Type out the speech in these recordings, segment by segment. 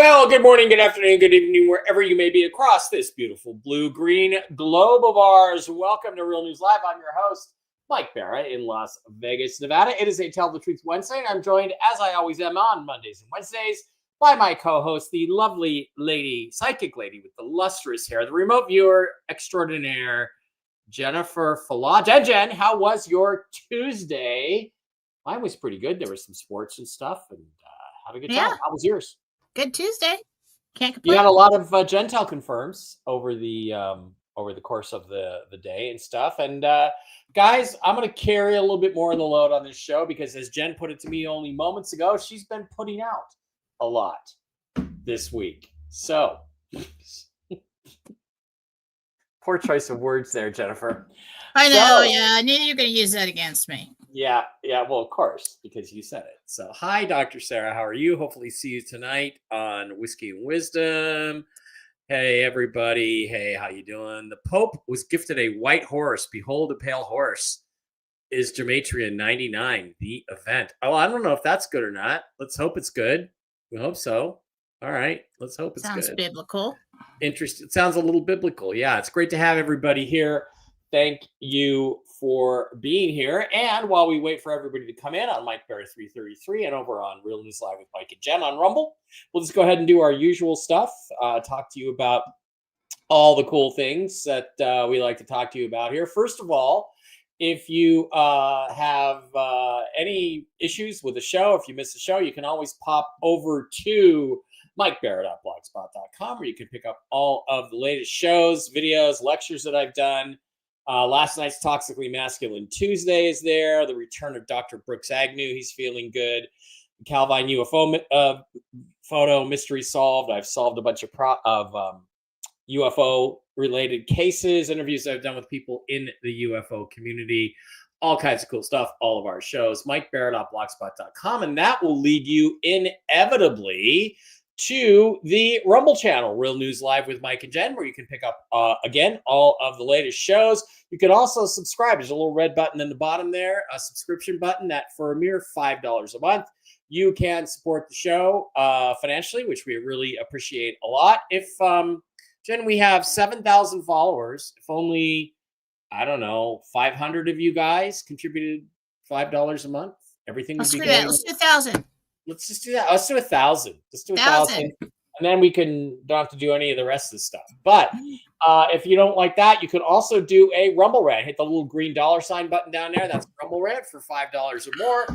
Well, good morning, good afternoon, good evening, wherever you may be across this beautiful blue-green globe of ours. Welcome to Real News Live. I'm your host, Mike Bara in Las Vegas, Nevada. It is a Tell the Truth Wednesday, and I'm joined, as I always am on Mondays and Wednesdays, by my co-host, the lovely lady, psychic lady with the lustrous hair, the remote viewer extraordinaire, Jennifer Falah. Jen, how was your Tuesday? Mine was pretty good. There was some sports and stuff, and had a good time. How was yours? Good Tuesday. Can't complain. You had a lot of Gentel confirms over the course of the day and stuff. And guys, I'm going to carry a little bit more of the load on this show because, as Jen put it to me only moments ago, she's been putting out a lot this week. So, poor choice of words there, Jennifer. I know. Yeah, I knew you were going to use that against me. Yeah. Well, of course, because you said it. So, hi, Dr. Sarah. How are you? Hopefully see you tonight on Whiskey and Wisdom. Hey, everybody. Hey, how you doing? The Pope was gifted a white horse. Behold, a pale horse. Is Gematria 99 the event? Oh, I don't know if that's good or not. Let's hope it's good. We hope so. All right. Let's hope it's good. Sounds biblical. Interesting. It sounds a little biblical. Yeah, it's great to have everybody here. Thank you for being here. And while we wait for everybody to come in on Mike Bara 333 and over on Real News Live with Mike and Jen on Rumble, we'll just go ahead and do our usual stuff. Talk to you about all the cool things that we like to talk to you about here. First of all, if you have any issues with the show, if you miss the show, you can always pop over to MikeBara.blogspot.com where you can pick up all of the latest shows, videos, lectures that I've done. Last night's Toxically Masculine Tuesday is there. The return of Dr. Brooks Agnew. He's feeling good. Calvine UFO photo mystery solved. I've solved a bunch of UFO related cases, interviews I've done with people in the UFO community, all kinds of cool stuff, all of our shows, MikeBara.blogspot.com. And that will lead you inevitably to the Rumble channel, Real News Live with Mike and Jen, where you can pick up, again, all of the latest shows. You can also subscribe. There's a little red button in the bottom there, a subscription button that for a mere $5 a month, you can support the show financially, which we really appreciate a lot. If, Jen, we have 7,000 followers. If only, I don't know, 500 of you guys contributed $5 a month, everything would be good. Let's do 1,000. Let's just do that. Let's do 1,000. Let's do 1,000. And then we don't have to do any of the rest of the stuff. But if you don't like that, you could also do a Rumble Rant. Hit the little green $sign button down there. That's Rumble Rant for $5 or more.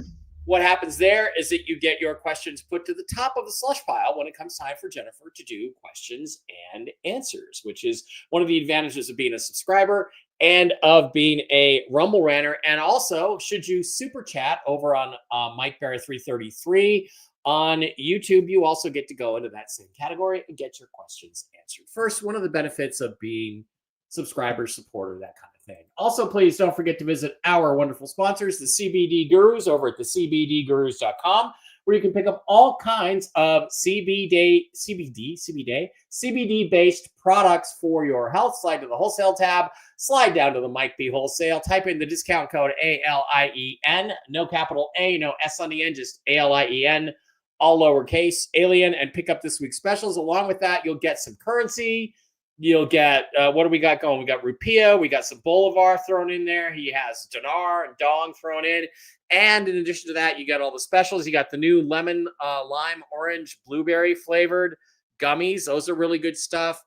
What happens there is that you get your questions put to the top of the slush pile when it comes time for Jennifer to do questions and answers, which is one of the advantages of being a subscriber and of being a Rumble Ranter. And also, should you super chat over on Mike Bara 333 on YouTube, you also get to go into that same category and get your questions answered. First, one of the benefits of being subscriber, supporter, that kind of thing. Also, please don't forget to visit our wonderful sponsors, the CBD Gurus, over at thecbdgurus.com, where you can pick up all kinds of CBD-based products for your health. Slide to the wholesale tab, slide down to the Mike B Wholesale, type in the discount code ALIEN, no capital A, no S on the end, just ALIEN, all lowercase, alien, and pick up this week's specials. Along with that, you'll get some currency. You'll get, what do we got going? We got Rupiah. We got some Bolivar thrown in there. He has Dinar and Dong thrown in. And in addition to that, you got all the specials. You got the new lemon, lime, orange, blueberry flavored gummies. Those are really good stuff.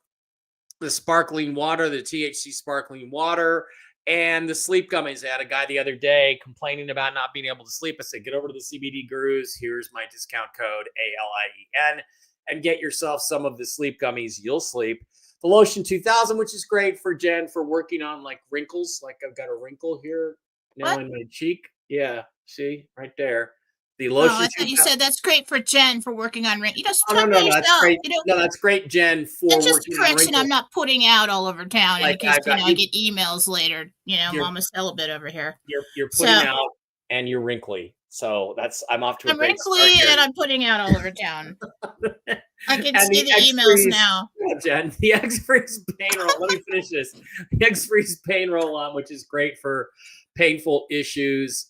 The sparkling water, the THC sparkling water, and the sleep gummies. I had a guy the other day complaining about not being able to sleep. I said, get over to the CBD Gurus. Here's my discount code, ALIEN, and get yourself some of the sleep gummies. You'll sleep. The Lotion 2000, which is great for Jen for working on like wrinkles. Like I've got a wrinkle here now in my cheek. Yeah, see right there. The Lotion. I thought you said that's great for Jen for working on wrinkles. You just no, that's great. No, that's great, Jen, for that's just a correction I'm not putting out all over town like in case I get emails later. Mama celibate over here. You're putting out and you're wrinkly. So I'm off to a great start. I'm wrinkly and I'm putting out all over town. I can see the emails now. Yeah, Jen, the X-Freeze pain roll. Let me finish this. The X-Freeze pain roll on, which is great for painful issues.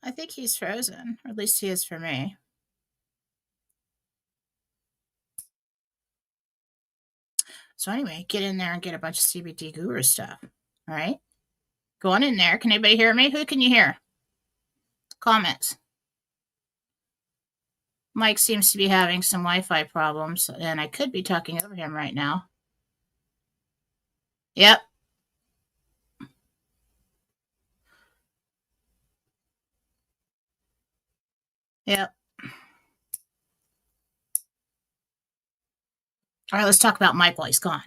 I think he's frozen, or at least he is for me. So anyway, get in there and get a bunch of CBD guru stuff. All right? Go on in there. Can anybody hear me? Who can you hear? Comments. Mike seems to be having some Wi-Fi problems, and I could be talking over him right now. Yep. Yep. All right, let's talk about Mike while he's gone.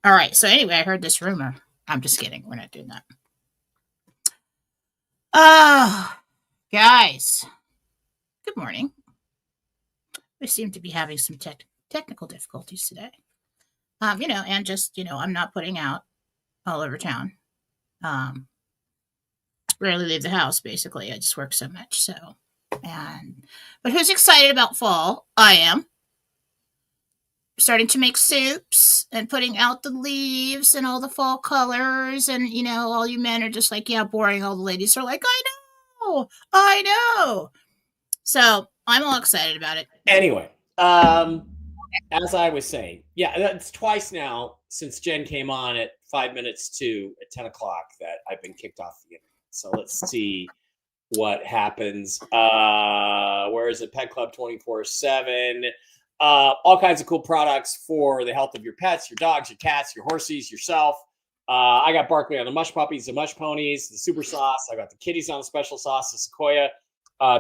All right, so anyway, I heard this rumor. I'm just kidding. We're not doing that. Oh, guys. Good morning. We seem to be having some technical difficulties today. And just, I'm not putting out all over town. Rarely leave the house, basically. I just work so much, so. But who's excited about fall? I am. Starting to make soups and putting out the leaves and all the fall colors. And, all you men are just like, yeah, boring. All the ladies are like, I know. So I'm all excited about it. Anyway, as I was saying, yeah, that's twice now since Jen came on at 5 minutes to at 10 o'clock that I've been kicked off the internet. So let's see what happens. Where is it? Pet Club 24/7. All kinds of cool products for the health of your pets, your dogs, your cats, your horses, yourself. I got Barkley on the mush puppies, the mush ponies, the super sauce. I got the kitties on the special sauce, the Sequoia.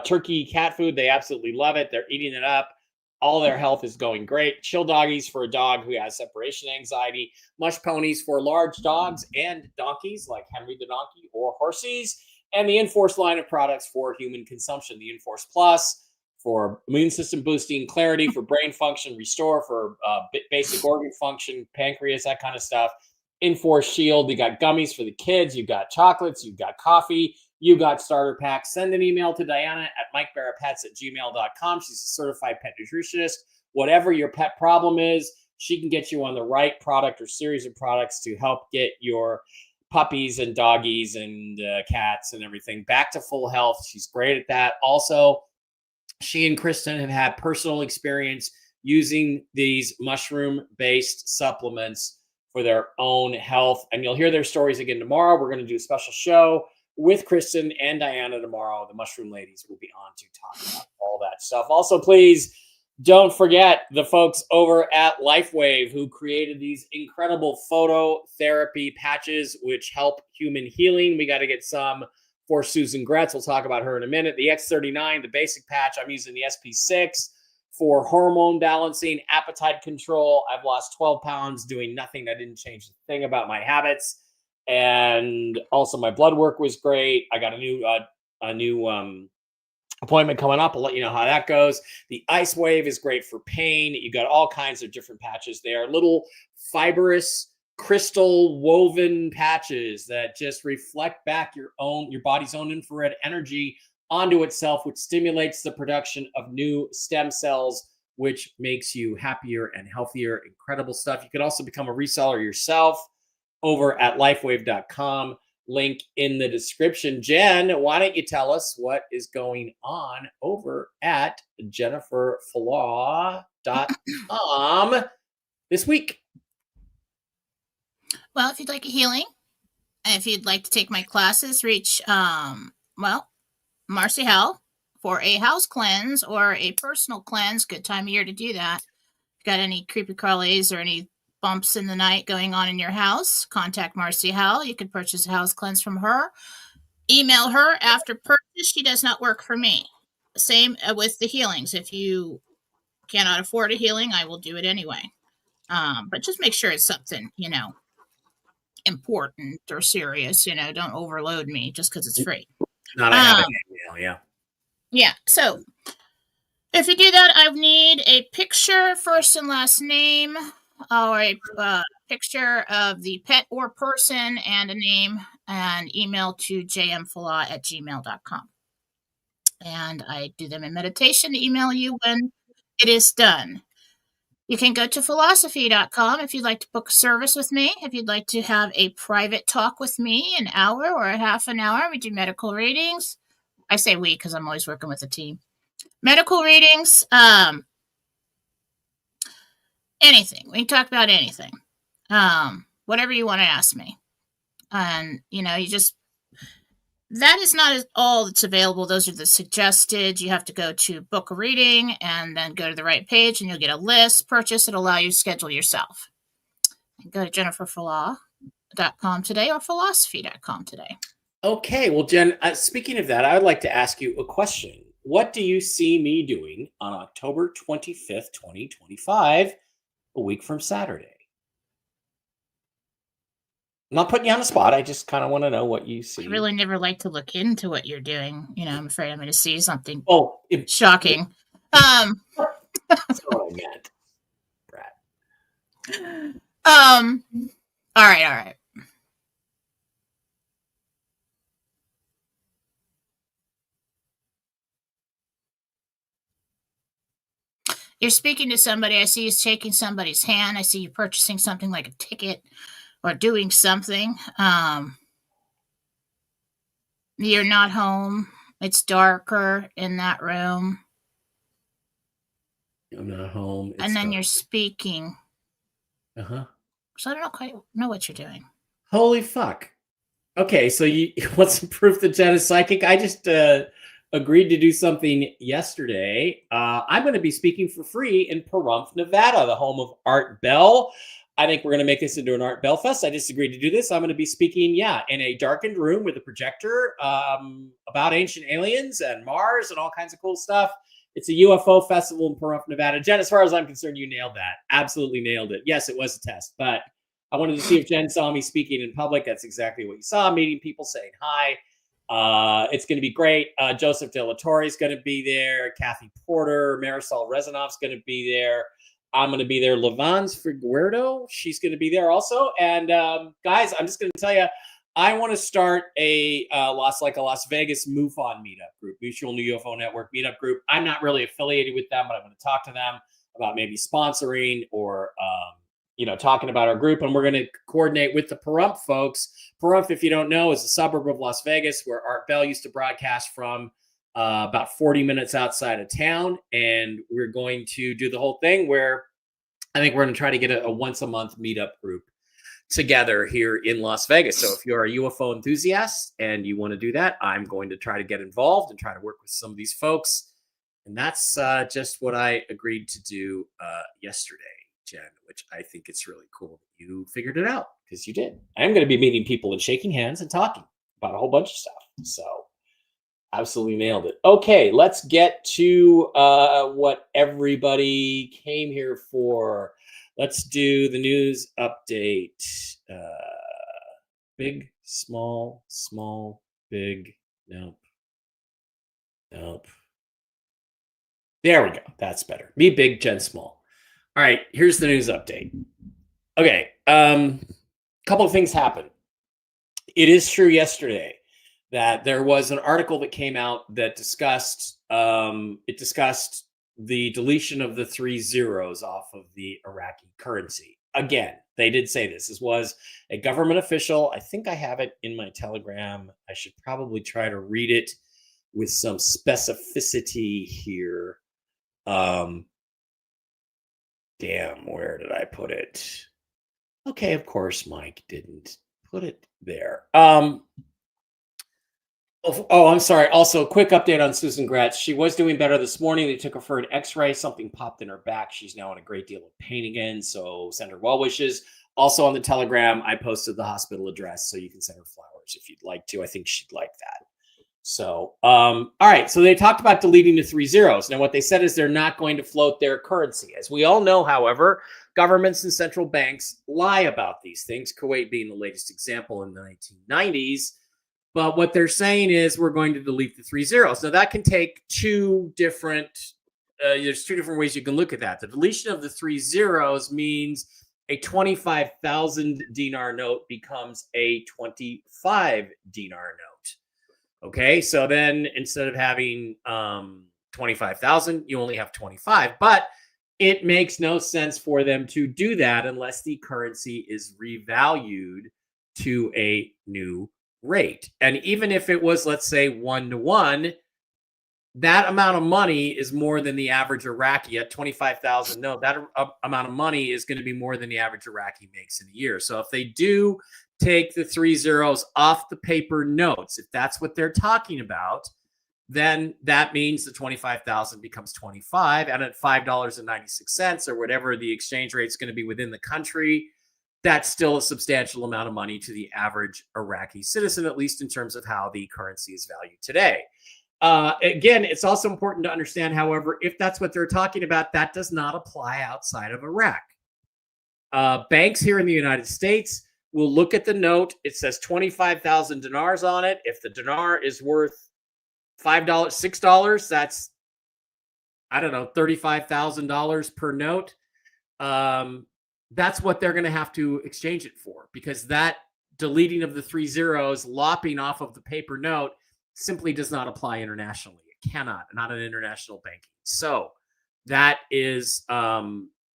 Turkey cat food. They absolutely love it. They're eating it up. All their health is going great. Chill doggies for a dog who has separation anxiety. Mush ponies for large dogs and donkeys like Henry the donkey or horsies. And the Enforce line of products for human consumption. The Enforce Plus for immune system boosting, clarity for brain function, restore for basic organ function, pancreas, that kind of stuff. Enforce Shield. You got gummies for the kids. You got chocolates. You got coffee. You got starter packs. Send an email to Diana at mikebarapets@gmail.com. She's a certified pet nutritionist. Whatever your pet problem is, she can get you on the right product or series of products to help get your puppies and doggies and cats and everything back to full health. She's great at that. Also, she and Kristen have had personal experience using these mushroom-based supplements for their own health. And you'll hear their stories again tomorrow. We're going to do a special show with Kristen and Diana tomorrow. The Mushroom Ladies will be on to talk about all that stuff. Also, please don't forget the folks over at LifeWave who created these incredible phototherapy patches which help human healing. We got to get some for Susan Gretz. We'll talk about her in a minute. The X39, the basic patch. I'm using the SP6 for hormone balancing, appetite control. I've lost 12 pounds doing nothing. I didn't change a thing about my habits. And also my blood work was great. I got a new appointment coming up. I'll let you know how that goes. The Ice Wave is great for pain. You got all kinds of different patches. They are little fibrous crystal woven patches that just reflect back your body's own infrared energy onto itself, which stimulates the production of new stem cells, which makes you happier and healthier. Incredible stuff. You can also become a reseller yourself over at lifewave.com. Link in the description. Jen, why don't you tell us what is going on over at jenniferflaw.com this week? Well, if you'd like a healing, if you'd like to take my classes, reach, Marcy Howell for a house cleanse or a personal cleanse. Good time of year to do that. If you've got any creepy crawlies or any bumps in the night going on in your house, contact Marcy Howell. You can purchase a house cleanse from her. Email her after purchase. She does not work for me. Same with the healings. If you cannot afford a healing, I will do it anyway. But just make sure it's something, important or serious. Don't overload me just because it's free. Not I have an email, yeah. Yeah, so if you do that, I need a picture, first and last name, or a picture of the pet or person and a name, and email to jmflaw@gmail.com. And I do them in meditation to email you when it is done. You can go to philosophy.com if you'd like to book a service with me. If you'd like to have a private talk with me, an hour or a half an hour, we do medical readings, I say we because I'm always working with a team. Medical readings, anything. We can talk about anything. Whatever you want to ask me. And, that is not all that's available. Those are the suggested. You have to go to book a reading and then go to the right page and you'll get a list. Purchase it, allow you to schedule yourself. And go to jenniferfalaw.com today or philosophy.com today. Okay, well, Jen, speaking of that, I would like to ask you a question. What do you see me doing on October 25th, 2025, a week from Saturday? I'm not putting you on the spot. I just kind of want to know what you see. I really never like to look into what you're doing. I'm afraid I'm going to see something Shocking. shocking. That's what I meant, Brad. All right. You're speaking to somebody. I see you shaking somebody's hand. I see you purchasing something like a ticket or doing something. You're not home. It's darker in that room. I'm not home. And then you're speaking. Uh-huh. So I don't quite know what you're doing. Holy fuck. Okay, so you want some proof that Jen is psychic? I just agreed to do something yesterday. I'm going to be speaking for free in Pahrump, Nevada, the home of Art Bell. I think we're going to make this into an Art Bell Fest. I just agreed to do this. I'm going to be speaking, in a darkened room with a projector about ancient aliens and Mars and all kinds of cool stuff. It's a UFO festival in Pahrump, Nevada. Jen, as far as I'm concerned, you nailed that. Absolutely nailed it. Yes, it was a test, but I wanted to see if Jen saw me speaking in public. That's exactly what you saw, meeting people, saying hi. It's going to be great. Joseph De La Torre is going to be there. Kathy Porter, Marisol Rezanov's going to be there. I'm going to be there. Lavans Figueredo, she's going to be there also. And guys, I'm just going to tell you, I want to start a Las Vegas MUFON meetup group, Mutual New UFO Network meetup group. I'm not really affiliated with them, but I'm going to talk to them about maybe sponsoring or talking about our group, and we're going to coordinate with the Pahrump folks. Pahrump, if you don't know, is a suburb of Las Vegas where Art Bell used to broadcast from, about 40 minutes outside of town. And we're going to do the whole thing where I think we're going to try to get a once a month meetup group together here in Las Vegas. So if you're a UFO enthusiast and you want to do that, I'm going to try to get involved and try to work with some of these folks. And that's just what I agreed to do yesterday, Jen, which I think it's really cool that you figured it out, because you did. I'm going to be meeting people and shaking hands and talking about a whole bunch of stuff. So absolutely nailed it. Okay, let's get to what everybody came here for. Let's do the news update. Big, small, big. Nope. There we go. That's better. Me big, Jen small. All right, here's the news update. Okay, couple of things happened. It is true yesterday that there was an article that came out that discussed the deletion of the 3 zeros off of the Iraqi currency. Again, they did say this. This was a government official. I think I have it in my Telegram. I should probably try to read it with some specificity here. Damn, where did I put it? Okay, of course, Mike didn't put it there. I'm sorry. Also, quick update on Susan Gratz. She was doing better this morning. They took her for an x-ray. Something popped in her back. She's now in a great deal of pain again, so send her well wishes. Also on the Telegram, I posted the hospital address, so you can send her flowers if you'd like to. I think she'd like that. So, all right. So they talked about deleting the 3 zeros. Now, what they said is they're not going to float their currency. As we all know, however, governments and central banks lie about these things, Kuwait being the latest example in the 1990s. But what they're saying is we're going to delete the 3 zeros. Now, that can take there's two different ways you can look at that. The deletion of the 3 zeros means a 25,000 dinar note becomes a 25 dinar note. Okay, so then instead of having 25,000, you only have 25. But it makes no sense for them to do that unless the currency is revalued to a new rate. And even if it was, let's say, 1-to-1, that amount of money is more than the average Iraqi at 25,000. No, that amount of money is going to be more than the average Iraqi makes in a year. So if they do take the 3 zeros off the paper notes, if that's what they're talking about, then that means the 25,000 becomes 25, and at $5.96 or whatever the exchange rate is going to be within the country, that's still a substantial amount of money to the average Iraqi citizen, at least in terms of how the currency is valued today. Again, it's also important to understand, however, if that's what they're talking about, that does not apply outside of Iraq. Banks here in the United States will look at the note. It says 25,000 dinars on it. If the dinar is worth $5, $6, that's, I don't know, $35,000 per note. That's what they're going to have to exchange it for, because that deleting of the 3 zeros, lopping off of the paper note, simply does not apply internationally. It cannot, not in international banking. So that is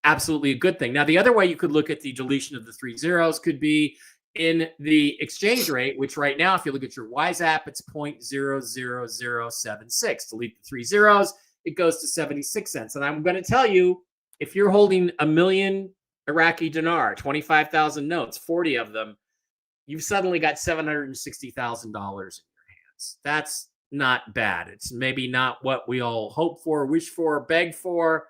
absolutely a good thing. Now, the other way you could look at the deletion of the 3 zeros could be in the exchange rate, which right now, if you look at your Wise app, it's 0.00076. Delete the 3 zeros, it goes to 76 cents. And I'm going to tell you, if you're holding a million Iraqi dinar, 25,000 notes, 40 of them, you've suddenly got $760,000. That's not bad. It's maybe not what we all hope for, wish for, beg for,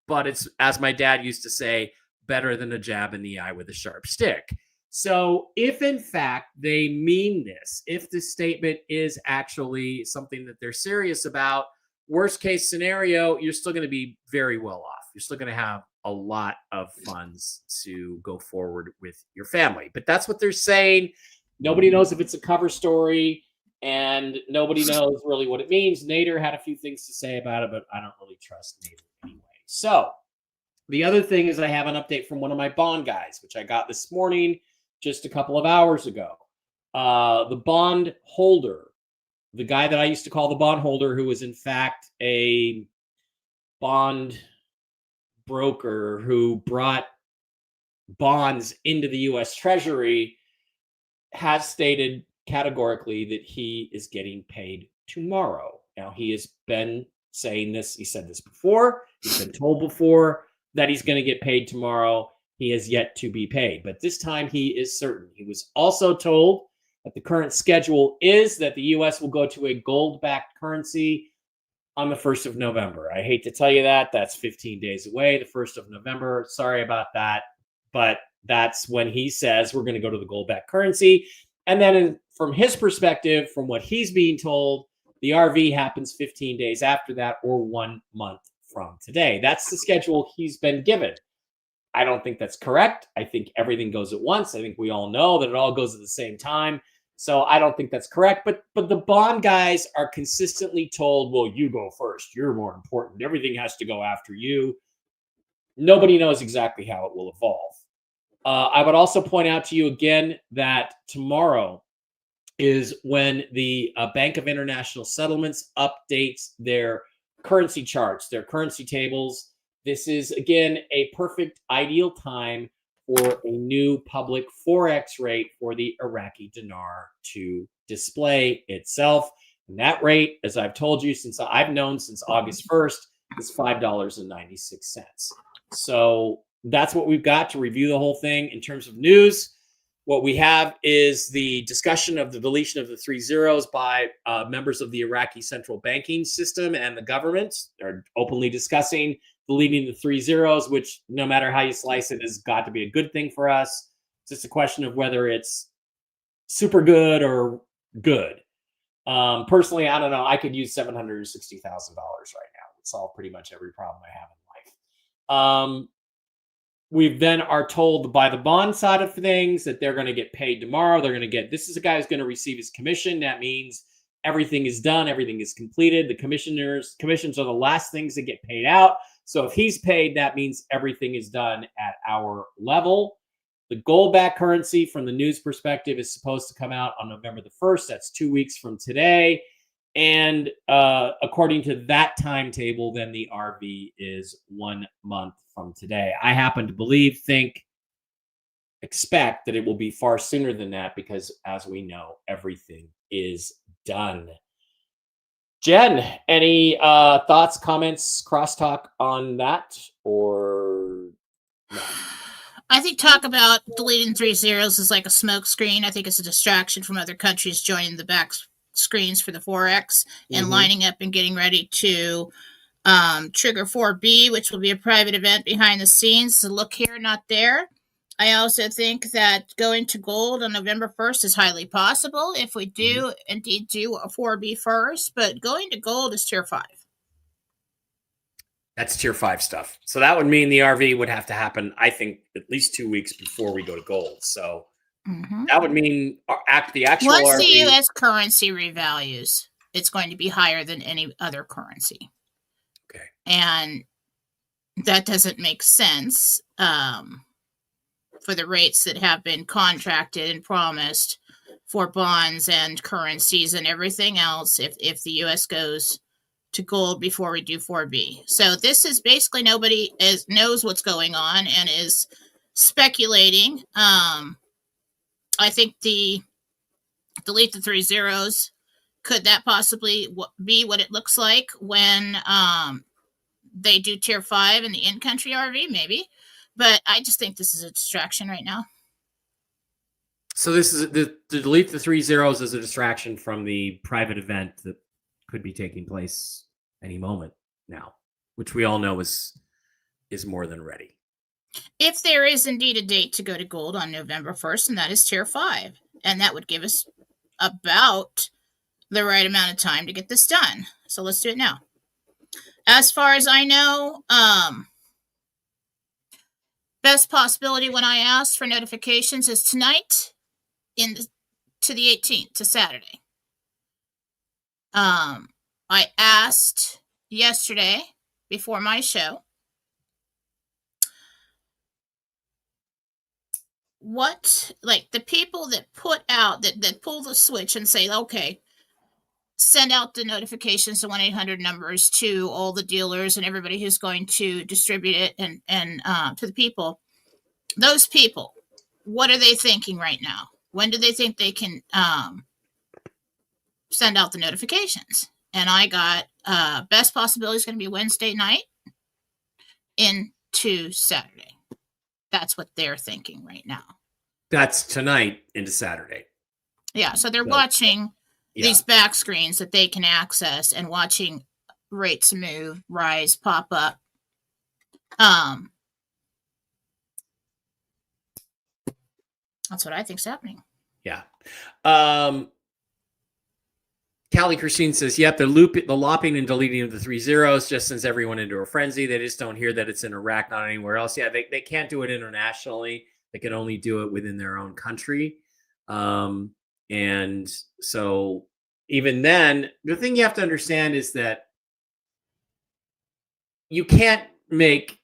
but it's, as my dad used to say, better than a jab in the eye with a sharp stick. So if in fact they mean this, if this statement is actually something that they're serious about, worst case scenario, you're still going to be very well off. You're still going to have a lot of funds to go forward with your family. But that's what they're saying. Nobody knows if it's a cover story, and nobody knows really what it means. Nader had a few things to say about it, but I don't really trust Nader anyway. So the other thing is I have an update from one of my bond guys, which I got this morning just a couple of hours ago. The bond holder, the guy that I used to call the bond holder, who was in fact a bond broker who brought bonds into the U.S. Treasury, has stated categorically that he is getting paid tomorrow. Now, he has been saying this. He said this before. He's been told before that he's going to get paid tomorrow. He has yet to be paid, but this time he is certain. He was also told that the current schedule is that the U.S. will go to a gold-backed currency on the 1st of November. I hate to tell you that. That's 15 days away, the 1st of November. Sorry about that, but that's when he says we're going to go to the gold-backed currency. And then from his perspective, from what he's being told, the RV happens 15 days after that, or 1 month from today. That's the schedule he's been given. I don't think that's correct. I think everything goes at once. I think we all know that it all goes at the same time. So I don't think that's correct. But the bond guys are consistently told, well, you go first. You're more important. Everything has to go after you. Nobody knows exactly how it will evolve. I would also point out to you again that tomorrow is when the Bank of International Settlements updates their currency charts, their currency tables. This is, again, a perfect ideal time for a new public Forex rate for the Iraqi dinar to display itself. And that rate, as I've told you, since I've known since August 1st, is $5.96. So that's what we've got to review the whole thing. In terms of news, what we have is the discussion of the deletion of the 3 zeros by members of the Iraqi central banking system, and the government are openly discussing deleting the 3 zeros, which, no matter how you slice it, has got to be a good thing for us. It's just a question of whether it's super good or good. Personally, I don't know. I could use $760,000 right now to solve pretty much every problem I have in life. We then are told by the bond side of things that they're going to get paid tomorrow. They're going to get, this is a guy who's going to receive his commission. That means everything is done. Everything is completed. The commissions are the last things that get paid out. So if he's paid, that means everything is done at our level. The gold-backed currency, from the news perspective, is supposed to come out on November the 1st. That's 2 weeks from today. And according to that timetable, then the RV is 1 month from today. I happen to think expect that it will be far sooner than that because, as we know, everything is done. Jen, any thoughts, comments, crosstalk on that, or no? I think talk about deleting 3 zeros is like a smoke screen. I think it's a distraction from other countries joining the back screens for the Forex and lining up and getting ready to trigger 4B, which will be a private event behind the scenes. So look here, not there. I also think that going to gold on November 1st is highly possible if we do indeed do a 4B first, but going to gold is tier 5. That's tier 5 stuff. So that would mean the RV would have to happen, I think, at least 2 weeks before we go to gold. So that would mean the actual once RV, the U.S. currency revalues, it's going to be higher than any other currency. Okay. And that doesn't make sense for the rates that have been contracted and promised for bonds and currencies and everything else if the U.S. goes to gold before we do 4B. So this is basically nobody knows what's going on and is speculating. I think the delete the 3 zeros, could that possibly be what it looks like when they do tier 5 in the in-country RV? Maybe. But I just think this is a distraction right now. So this is the delete the 3 zeros as a distraction from the private event that could be taking place any moment now, which we all know is more than ready. If there is indeed a date to go to gold on November 1st, and that is tier 5, and that would give us about the right amount of time to get this done. So let's do it now. As far as I know, best possibility when I asked for notifications is tonight to the 18th, to Saturday. I asked yesterday before my show what, like, the people that put out, that pull the switch and say, okay, send out the notifications to 1-800 numbers to all the dealers and everybody who's going to distribute it and to the people. Those people, what are they thinking right now? When do they think they can send out the notifications? And I got best possibility is going to be Wednesday night into Saturday. That's what they're thinking right now. That's tonight into Saturday. Yeah, so they're watching these back screens that they can access and watching rates move, rise, pop up. That's what I think's happening. Yeah. Callie Christine says, yep, the lopping and deleting of the 3 zeros just sends everyone into a frenzy. They just don't hear that it's in Iraq, not anywhere else. Yeah, they can't do it internationally. They can only do it within their own country. And so even then, the thing you have to understand is that you can't make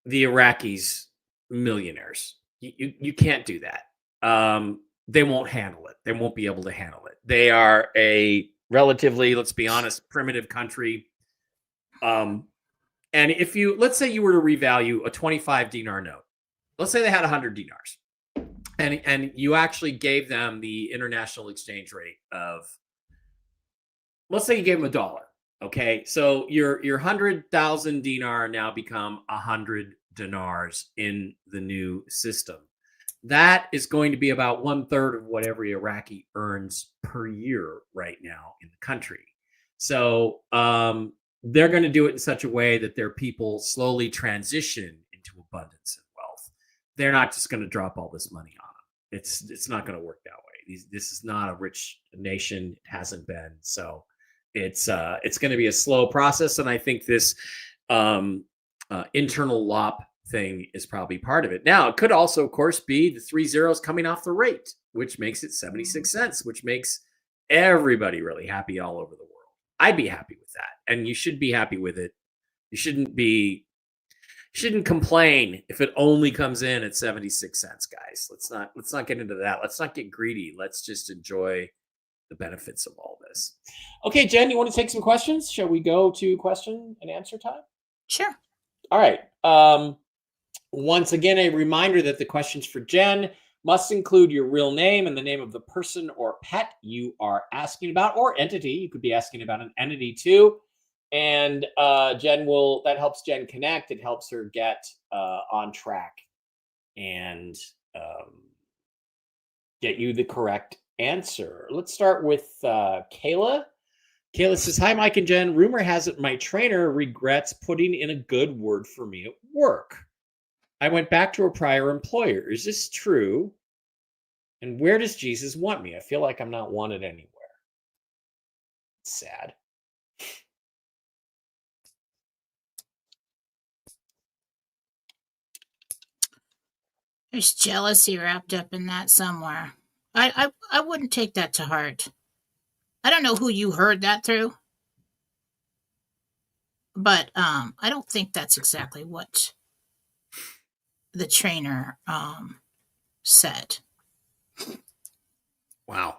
the Iraqis millionaires. You can't do that. They won't handle it. They won't be able to handle it. They are a relatively, let's be honest, primitive country. And if let's say you were to revalue a 25 dinar note, let's say they had 100 dinars, and you actually gave them the international exchange rate of, let's say you gave them $1. Okay, so your 100,000 dinar now become 100 dinars in the new system. That is going to be about 1/3 of what every Iraqi earns per year right now in the country. So they're going to do it in such a way that their people slowly transition into abundance and wealth. They're not just going to drop all this money on them. It's not going to work that way. This is not a rich nation. It hasn't been. So it's going to be a slow process, and I think this internal lop thing is probably part of it. Now, it could also, of course, be the 3 zeros coming off the rate, which makes it 76 cents, which makes everybody really happy all over the world. I'd be happy with that, and you should be happy with it. You shouldn't complain if it only comes in at 76 cents, guys. Let's not get into that. Let's not get greedy. Let's just enjoy the benefits of all this. Okay, Jen, you want to take some questions? Shall we go to question and answer time? Sure. All right. Once again, a reminder that the questions for Jen must include your real name and the name of the person or pet you are asking about, or entity. You could be asking about an entity too. And that helps Jen connect. It helps her get on track and get you the correct answer. Let's start with Kayla. Kayla says, "Hi, Mike and Jen. Rumor has it my trainer regrets putting in a good word for me at work. I went back to a prior employer. Is this true? And where does Jesus want me? I feel like I'm not wanted anywhere." Sad. There's jealousy wrapped up in that somewhere. I wouldn't take that to heart. I don't know who you heard that through, but I don't think that's exactly what the trainer said. Wow.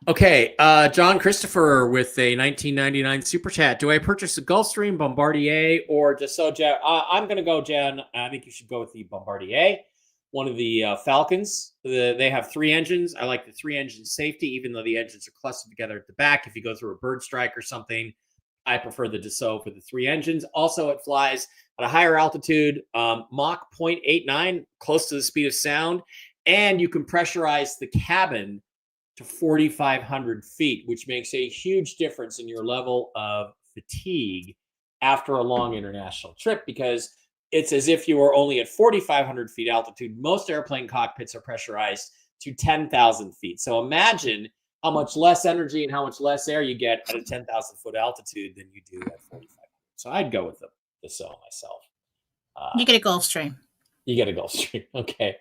Okay, John Christopher with a 1999 super chat. Do I purchase a Gulfstream, Bombardier, or Dassault jet? I'm going to go, Jen. I think you should go with the Bombardier, one of the Falcons. They have 3 engines. I like the 3-engine safety, even though the engines are clustered together at the back. If you go through a bird strike or something, I prefer the Dassault for the 3 engines. Also, it flies at a higher altitude, Mach 0.89, close to the speed of sound, and you can pressurize the cabin to 4,500 feet, which makes a huge difference in your level of fatigue after a long international trip, because it's as if you were only at 4,500 feet altitude. Most airplane cockpits are pressurized to 10,000 feet. So imagine how much less energy and how much less air you get at a 10,000 foot altitude than you do at 4,500. So I'd go with the Dassault myself. You get a Gulfstream. You get a Gulfstream. Okay.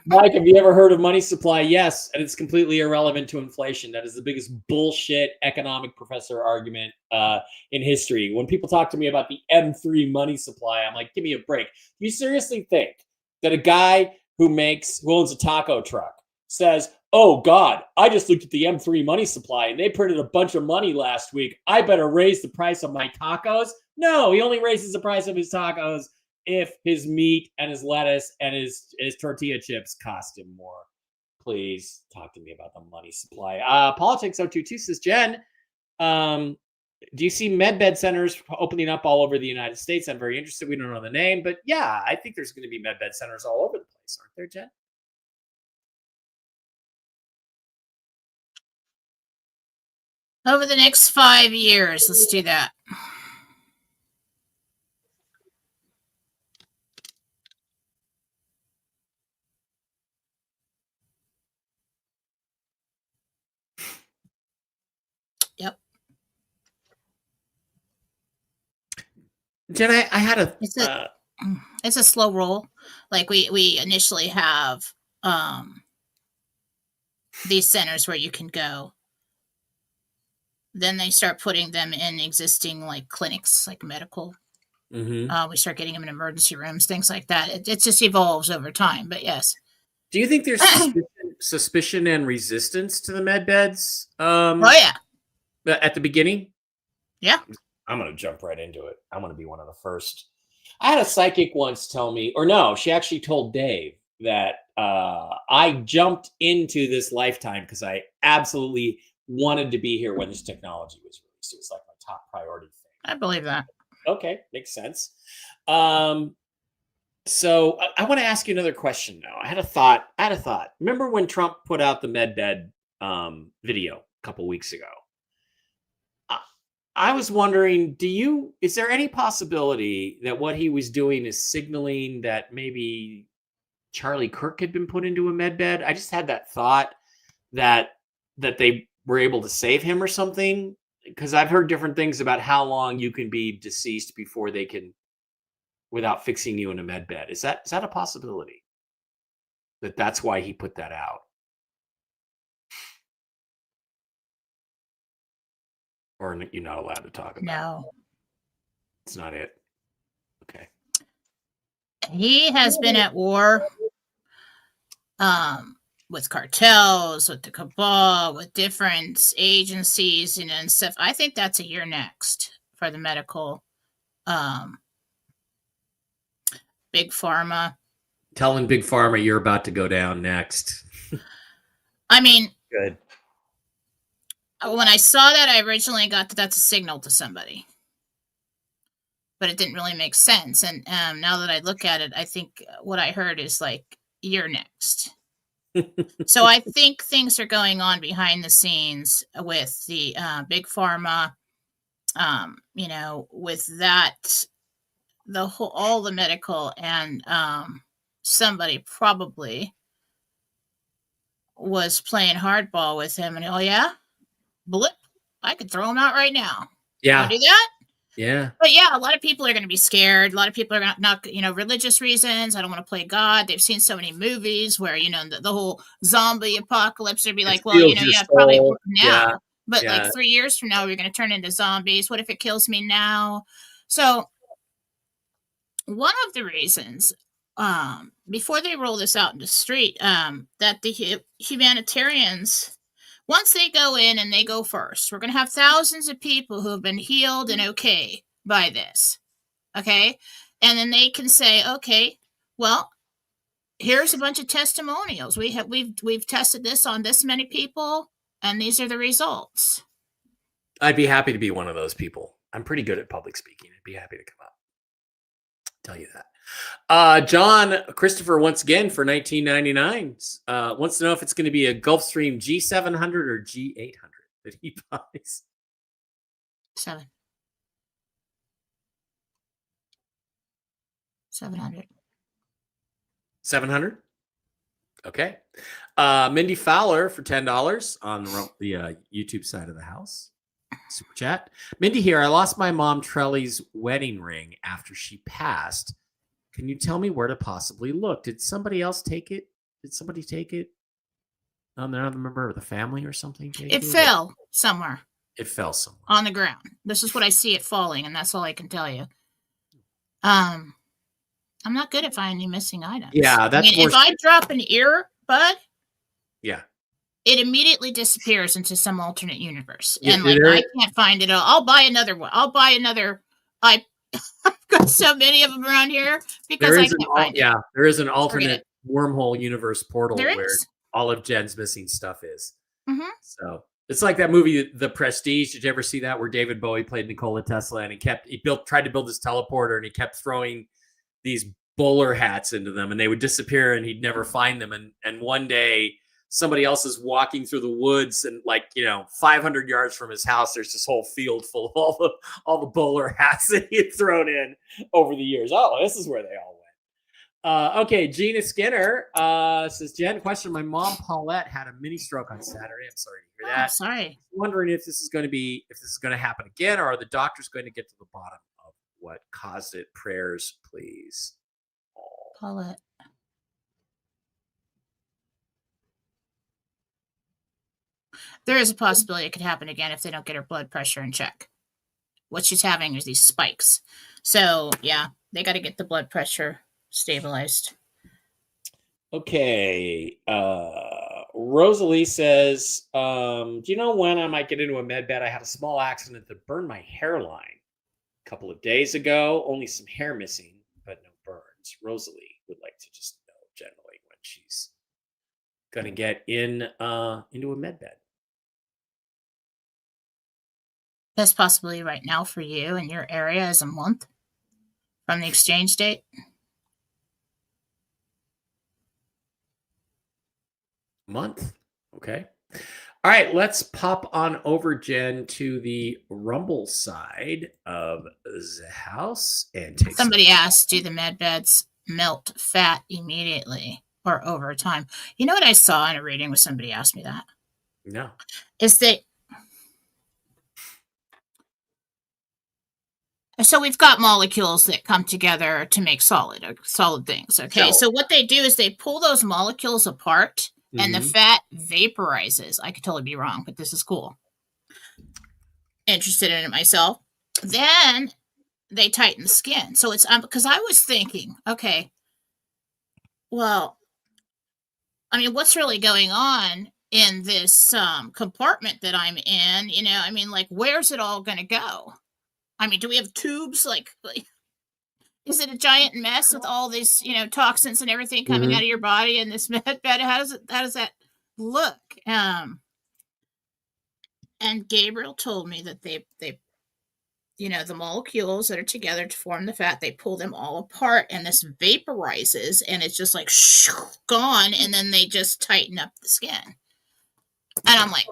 Mike, have you ever heard of money supply? Yes. And it's completely irrelevant to inflation. That is the biggest bullshit economic professor argument in history. When people talk to me about the M3 money supply, I'm like, give me a break. Do you seriously think that a guy who owns a taco truck says, "Oh God, I just looked at the M3 money supply and they printed a bunch of money last week. I better raise the price of my tacos"? No, he only raises the price of his tacos if his meat and his lettuce and his tortilla chips cost him more. Please talk to me about the money supply. Politics 022 says, "Jen, do you see medbed centers opening up all over the United States? I'm very interested. We don't know the name, but yeah, I think there's going to be medbed centers all over the place, aren't there, Jen?" Over the next 5 years, let's do that. Yep. Jen, I had a it's a slow roll. Like we initially have these centers where you can go. Then they start putting them in existing like clinics, like medical. We start getting them in emergency rooms, things like that. It just evolves over time. But yes. Do you think there's suspicion and resistance to the med beds? Oh yeah. At the beginning? Yeah. I'm going to jump right into it. I'm going to be one of the first. I had a psychic once tell me, or no, she actually told Dave that I jumped into this lifetime because I absolutely wanted to be here when this technology was released. It was like my top priority thing. I believe that. Okay, makes sense. So I want to ask you another question now. I had a thought. Remember when Trump put out the medbed video a couple weeks ago? I was wondering, is there any possibility that what he was doing is signaling that maybe Charlie Kirk had been put into a medbed? I just had that thought that they were able to save him or something, because I've heard different things about how long you can be deceased before they can, without fixing you in a medbed. Is that a possibility? That's why he put that out? Or you're not allowed to talk about it? No. It's not it. Okay. He has been at war with cartels, with the cabal, with different agencies, and stuff. I think that's a year next for the medical big pharma. Telling Big Pharma you're about to go down next. I mean, Good. when I saw that, I originally got that that's a signal to somebody, but it didn't really make sense. And now that I look at it, I think what I heard is like, you're next. So I think things are going on behind the scenes with the Big Pharma, with that, all the medical, and somebody probably was playing hardball with him, and oh yeah, blip, I could throw him out right now. Yeah. Want to do that? Yeah. But yeah, a lot of people are going to be scared. A lot of people are not, religious reasons. I don't want to play God. They've seen so many movies where, the whole zombie apocalypse. They'd be like, well, yeah, probably now. Yeah. But like 3 years from now, we're going to turn into zombies. What if it kills me now? So one of the reasons, before they roll this out in the street, that the humanitarians, once they go in and they go first, we're going to have thousands of people who have been healed and okay by this. Okay. And then they can say, okay, well, here's a bunch of testimonials. We've tested this on this many people, and these are the results. I'd be happy to be one of those people. I'm pretty good at public speaking. I'd be happy to come up. Tell you that. John Christopher, once again for 1999, wants to know if it's going to be a Gulfstream G700 or G800 that he buys. 700. 700. Okay. Mindy Fowler for $10 on the YouTube side of the house. Super chat. Mindy here. I lost my mom Trelly's wedding ring after she passed. Can you tell me where to possibly look? Did somebody else take it? Did somebody take it? Another member of the family or something? It fell somewhere. It fell somewhere. On the ground. This is what I see it falling, and that's all I can tell you. I'm not good at finding missing items. Yeah, that's if I drop an earbud, yeah, it immediately disappears into some alternate universe. Yeah, and I can't find it. I'll buy another one. I'll buy another. I've got so many of them around here because I can't find it. Yeah, there is an alternate wormhole universe portal where all of Jen's missing stuff is. Mm-hmm. So it's like that movie, The Prestige. Did you ever see that, where David Bowie played Nikola Tesla, and he tried to build this teleporter, and he kept throwing these bowler hats into them, and they would disappear, and he'd never find them. And one day somebody else is walking through the woods, and 500 yards from his house, there's this whole field full of all the bowler hats that he had thrown in over the years. Oh, this is where they all went. Okay, Gina Skinner says, Jen, question. My mom Paulette had a mini stroke on Saturday. I'm sorry to hear that. Sorry. I'm wondering if this is going to happen again, or are the doctors going to get to the bottom of what caused it? Prayers, please. Paulette. There is a possibility it could happen again if they don't get her blood pressure in check. What she's having is these spikes. So, yeah, they got to get the blood pressure stabilized. Okay. Rosalie says, do you know when I might get into a med bed? I had a small accident that burned my hairline a couple of days ago. Only some hair missing, but no burns. Rosalie would like to just know generally when she's going to get into a med bed. Best possibly right now for you in your area is a month from the exchange date. Month. Okay. All right, let's pop on over, Jen, to the Rumble side of the house and take somebody asked, do the med beds melt fat immediately or over time? You know what I saw in a reading when somebody asked me that? No. Is that so we've got molecules that come together to make solid things. Okay. So what they do is they pull those molecules apart and the fat vaporizes. I could totally be wrong, but this is cool. Interested in it myself. Then they tighten the skin. So it's because I was thinking, okay, well, I mean, what's really going on in this compartment that I'm in? Where's it all going to go? I mean, do we have tubes? is it a giant mess with all these, toxins and everything coming out of your body in this med bed? How does that look? And Gabriel told me that they the molecules that are together to form the fat, they pull them all apart and this vaporizes and it's just like gone, and then they just tighten up the skin. And I'm like,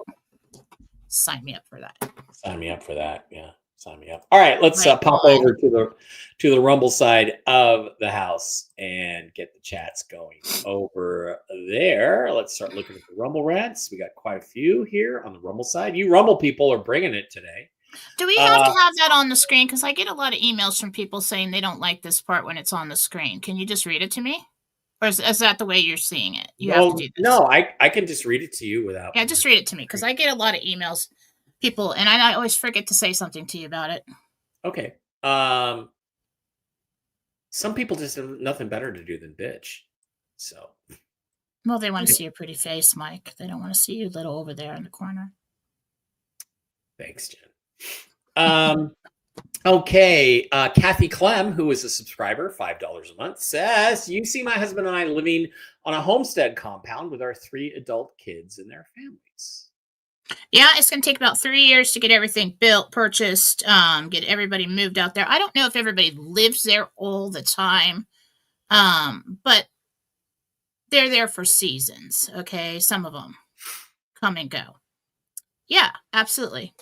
sign me up for that. Sign me up for that. Yeah. Sign me up. All right, let's pop over to the Rumble side of the house and get the chats going over there. Let's start looking at the Rumble rants. We got quite a few here on the Rumble side. You Rumble people are bringing it today. Do we have to have that on the screen? Because I get a lot of emails from people saying they don't like this part when it's on the screen. Can you just read it to me? Or is that the way you're seeing it? You have to do this. No, I can just read it to you without. Yeah, just read it to me because I get a lot of emails. People, and I always forget to say something to you about it. Okay. Some people just have nothing better to do than bitch. So. Well, they want to see your pretty face, Mike. They don't want to see you little over there in the corner. Thanks, Jen. Okay. Kathy Clem, who is a subscriber, $5 a month, says, you see my husband and I living on a homestead compound with our 3 adult kids and their families. Yeah, it's going to take about 3 years to get everything built, purchased, get everybody moved out there. I don't know if everybody lives there all the time, but they're there for seasons, okay? Some of them come and go. Yeah, absolutely.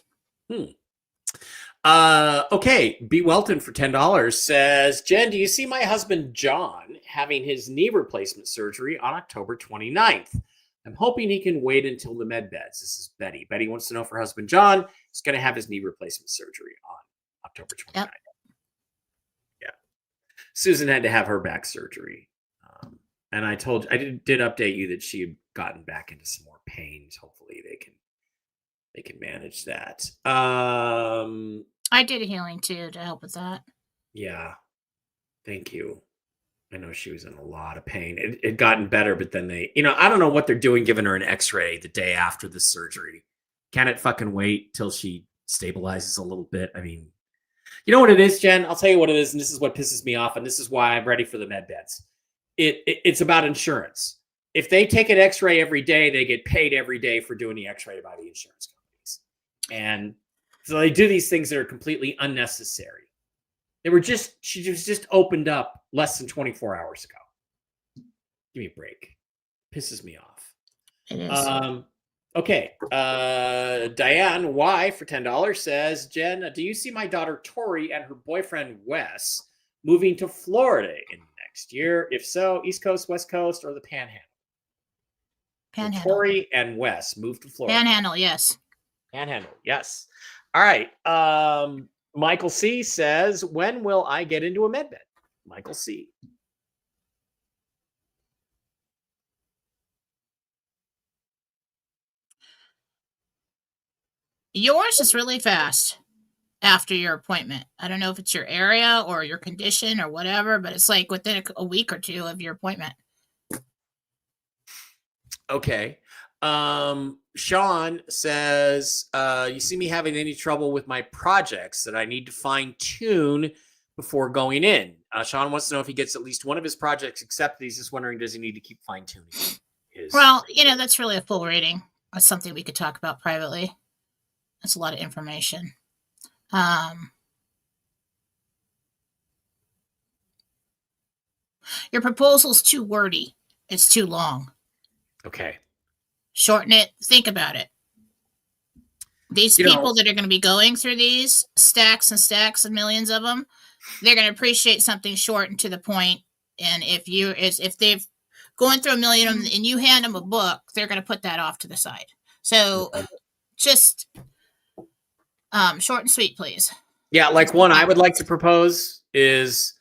Okay, B. Welton for $10 says, Jen, do you see my husband John having his knee replacement surgery on October 29th? I'm hoping he can wait until the med beds. This is Betty. Betty wants to know if her husband John is going to have his knee replacement surgery on October 29th. Yep. Yeah. Susan had to have her back surgery. And I did update you that she had gotten back into some more pains. Hopefully they can manage that. I did a healing too to help with that. Yeah. Thank you. I know she was in a lot of pain. It had gotten better, but then they, I don't know what they're doing giving her an x-ray the day after the surgery. Can it fucking wait till she stabilizes a little bit? I mean, you know what it is, Jen? I'll tell you what it is, and this is what pisses me off, and this is why I'm ready for the med beds. It's about insurance. If they take an x-ray every day, they get paid every day for doing the x-ray by the insurance companies. And so they do these things that are completely unnecessary. She was just opened up less than 24 hours ago. Give me a break. Pisses me off. It is. Okay. Diane Y for $10 says, Jen, do you see my daughter Tori and her boyfriend Wes moving to Florida in next year? If so, East Coast, West Coast, or the Panhandle? Panhandle. So Tori and Wes moved to Florida. Panhandle, yes. Panhandle, yes. All right. Michael C says, when will I get into a med bed? Michael C. Yours is really fast after your appointment. I don't know if it's your area or your condition or whatever, but it's like within a week or two of your appointment. Okay. Sean says, you see me having any trouble with my projects that I need to fine tune before going in. Sean wants to know if he gets at least one of his projects accepted. He's just wondering, does he need to keep fine tuning? Well, that's really a full rating. That's something we could talk about privately. That's a lot of information. Your proposal's too wordy. It's too long. Okay. Shorten it. Think about it. These people that are going to be going through these stacks and stacks and millions of them, they're going to appreciate something short and to the point. And if they've going through a million of them and you hand them a book, they're going to put that off to the side. So just short and sweet, please. Yeah, like one I would like to propose is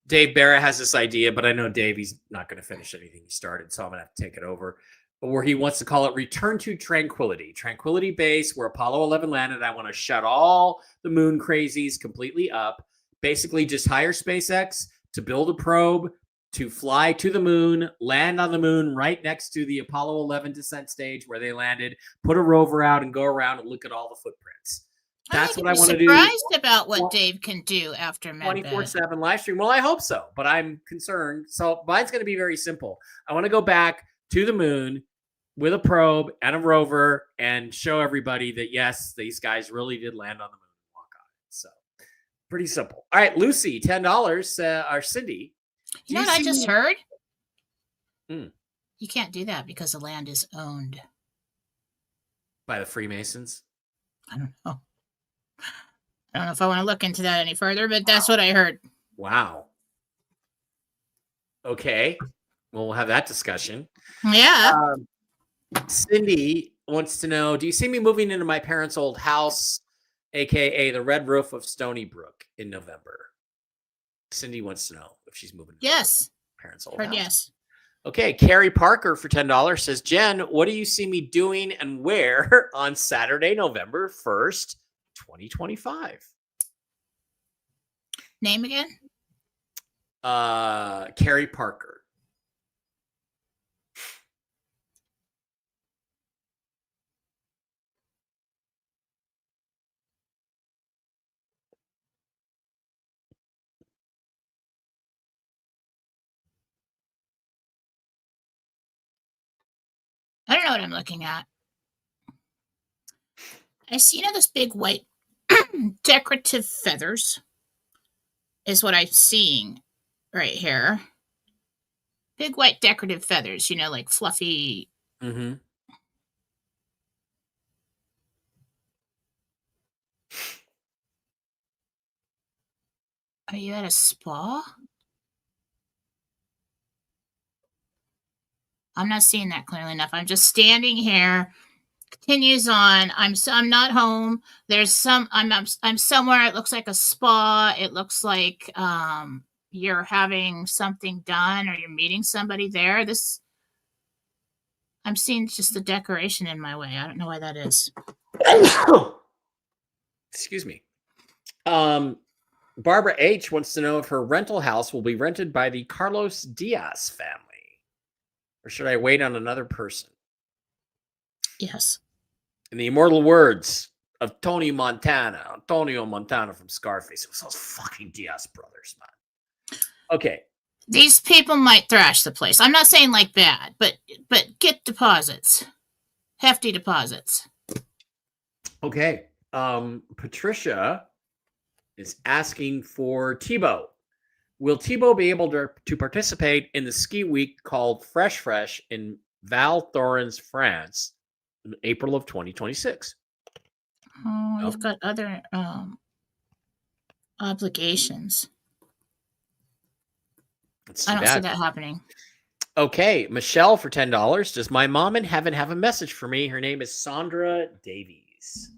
Dave Bara has this idea, but I know Dave, he's not going to finish anything he started, so I'm going to have to take it over. Where he wants to call it Return to Tranquility. Tranquility Base, where Apollo 11 landed. I want to shut all the moon crazies completely up. Basically, just hire SpaceX to build a probe to fly to the moon, land on the moon right next to the Apollo 11 descent stage where they landed, put a rover out and go around and look at all the footprints. That's what I be want to do. surprised about what Dave can do after med bed. 24/7 live stream. Well, I hope so, but I'm concerned. So mine's going to be very simple. I want to go back to the moon with a probe and a rover and show everybody that, yes, these guys really did land on the moon and walk on it. So pretty simple. All right, Lucy, $10. Or Cindy. You know what I just heard? Mm. You can't do that because the land is owned. By the Freemasons? I don't know. I don't know if I want to look into that any further, but that's what I heard. Wow. Okay. Well, we'll have that discussion. Yeah. Cindy wants to know, do you see me moving into my parents' old house, a.k.a. the red roof of Stony Brook, in November? Cindy wants to know if she's moving. Yes. Parents' old Heard house. yes. Okay. Carrie Parker for $10 says, Jen, what do you see me doing and where on Saturday, November 1st, 2025? Name again? Carrie Parker. I don't know what I'm looking at. I see, those big white decorative feathers is what I'm seeing right here. Big white decorative feathers, like fluffy. Mm-hmm. Are you at a spa? I'm not seeing that clearly enough. I'm just standing here. Continues on. I'm not home. There's I'm somewhere. It looks like a spa. It looks like you're having something done or you're meeting somebody there. I'm seeing just the decoration in my way. I don't know why that is. Excuse me. Barbara H wants to know if her rental house will be rented by the Carlos Diaz family, or should I wait on another person? Yes. In the immortal words of Antonio Montana from Scarface, it was those fucking Diaz brothers, man. Okay. These people might thrash the place. I'm not saying like bad, but get deposits. Hefty deposits. Okay. Patricia is asking for Tebow. Will Tebow be able to participate in the ski week called Fresh in Val Thorens, France, in April of 2026? Oh, you've got other obligations. I don't see that happening. Okay, Michelle for $10. Does my mom in heaven have a message for me? Her name is Sandra Davies.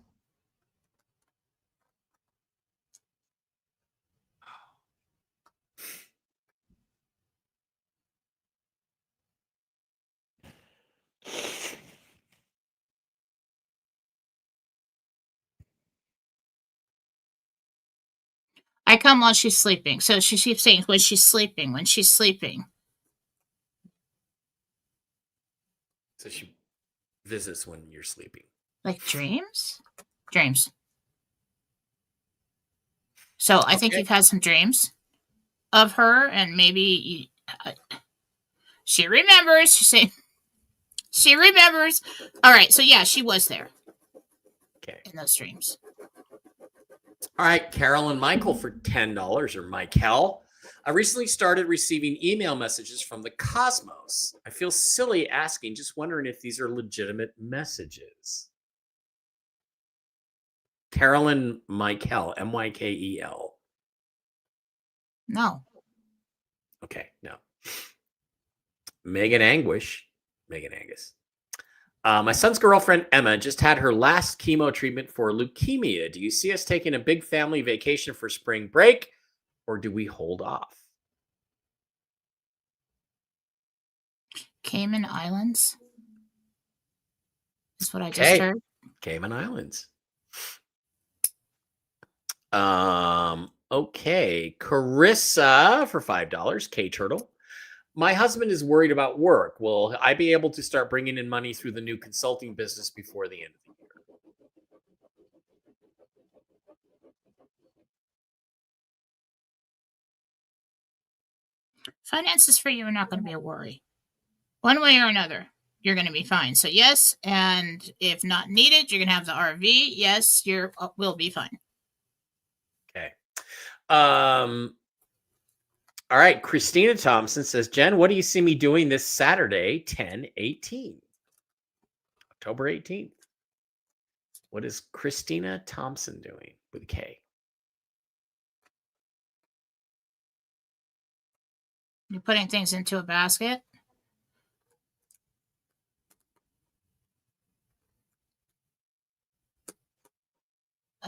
I come while she's sleeping. So she keeps saying when she's sleeping. So she visits when you're sleeping. Like dreams? Dreams. So I think you've had some dreams of her, and maybe she remembers. She's saying she remembers. All right. So yeah, she was there. Okay. In those dreams. All right, Carol and Michael for $10, or Michael. I recently started receiving email messages from the cosmos. I feel silly asking, just wondering if these are legitimate messages. Carolyn Michael, Mykel. No. Okay, no. Megan Angus. My son's girlfriend, Emma, just had her last chemo treatment for leukemia. Do you see us taking a big family vacation for spring break, or do we hold off? Cayman Islands is what I just heard. Cayman Islands. Okay. Carissa for $5. K-Turtle. My husband is worried about work. Will I be able to start bringing in money through the new consulting business before the end of the year? Finances for you are not going to be a worry. One way or another, you're going to be fine. So yes, and if not needed, you're going to have the RV. Yes, will be fine. Okay. All right. Christina Thompson says, Jen, what do you see me doing this Saturday, 10/18? October 18th. What is Christina Thompson doing with a K? You're putting things into a basket.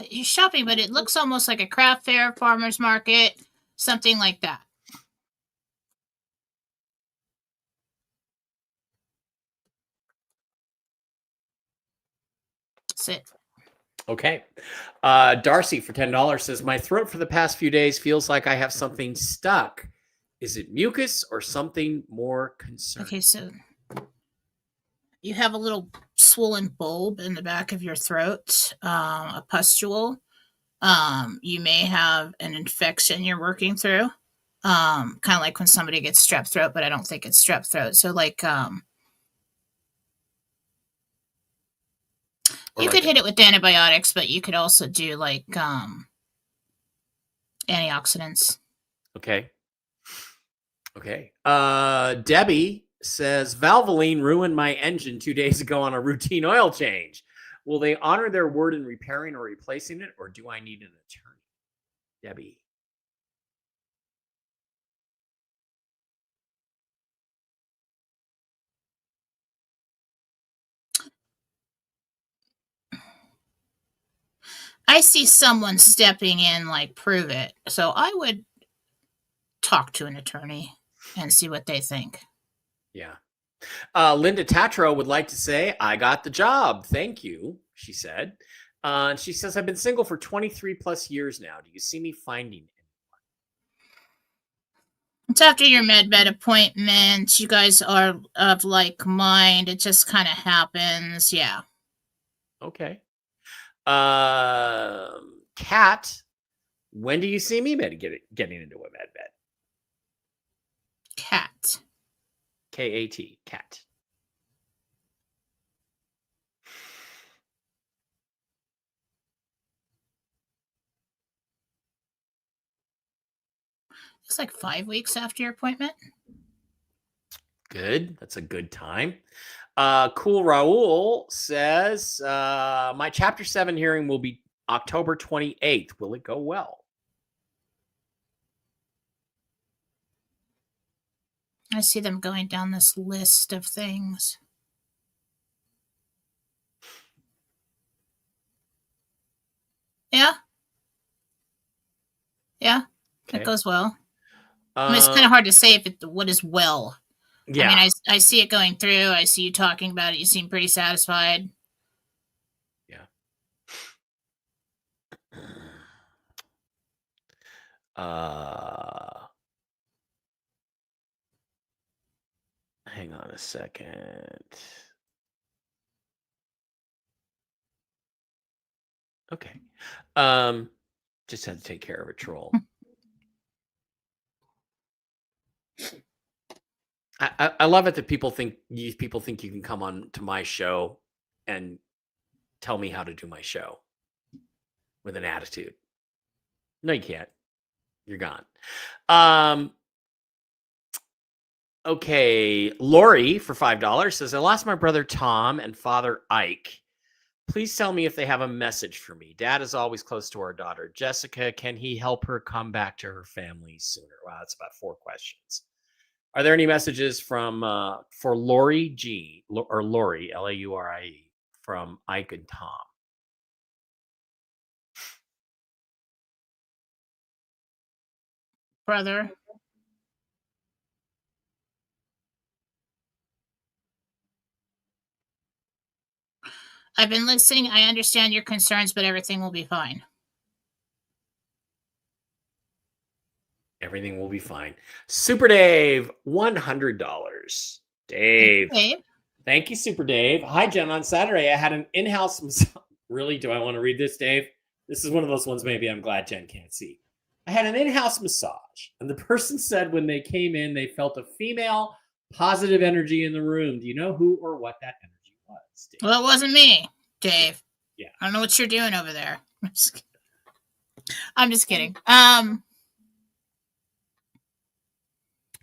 You're shopping, but it looks almost like a craft fair, farmer's market, something like that. That's it. Okay. Darcy for $10 says, my throat for the past few days feels like I have something stuck. Is it mucus or something more concerning? Okay, so you have a little swollen bulb in the back of your throat, a pustule. You may have an infection you're working through, kind of like when somebody gets strep throat, but I don't think it's strep throat. So like, you could hit it with antibiotics, but you could also do like antioxidants. Okay. Okay. Debbie says, Valvoline ruined my engine 2 days ago on a routine oil change. Will they honor their word in repairing or replacing it, or do I need an attorney? Debbie. I see someone stepping in, like, prove it. So I would talk to an attorney and see what they think. Yeah. Linda Tatro would like to say, I got the job. Thank you, she said. She says, I've been single for 23 plus years now. Do you see me finding anyone? It's after your med appointment. You guys are of like mind. It just kind of happens. Yeah. Okay. Kat, when do you see me getting into a med bed? Cat. K-A-T, cat. It's like 5 weeks after your appointment. Good. That's a good time. Cool Raul says, my Chapter 7 hearing will be October 28th. Will it go well? I see them going down this list of things. Yeah. Yeah. Okay. It goes well. I mean, it's kind of hard to say what is well. Yeah. I mean, I see it going through. I see you talking about it. You seem pretty satisfied. Yeah. Hang on a second. Okay. Just had to take care of a troll. I love it that people think you can come on to my show and tell me how to do my show with an attitude. No, you can't. You're gone. Okay. Lori for $5 says, I lost my brother Tom and father Ike. Please tell me if they have a message for me. Dad is always close to our daughter, Jessica. Can he help her come back to her family sooner? Wow, that's about 4 questions. Are there any messages from for Lori G or Lori Laurie from Ike and Tom? Brother. I've been listening. I understand your concerns, but everything will be fine. Everything will be fine. Super Dave, $100. Dave. Thank you, Super Dave. Hi, Jen. On Saturday, I had an in-house... Really? Do I want to read this, Dave? This is one of those ones maybe I'm glad Jen can't see. I had an in-house massage, and the person said when they came in, they felt a female positive energy in the room. Do you know who or what that energy was, Dave? Well, it wasn't me, Dave. Yeah. I don't know what you're doing over there. I'm just kidding.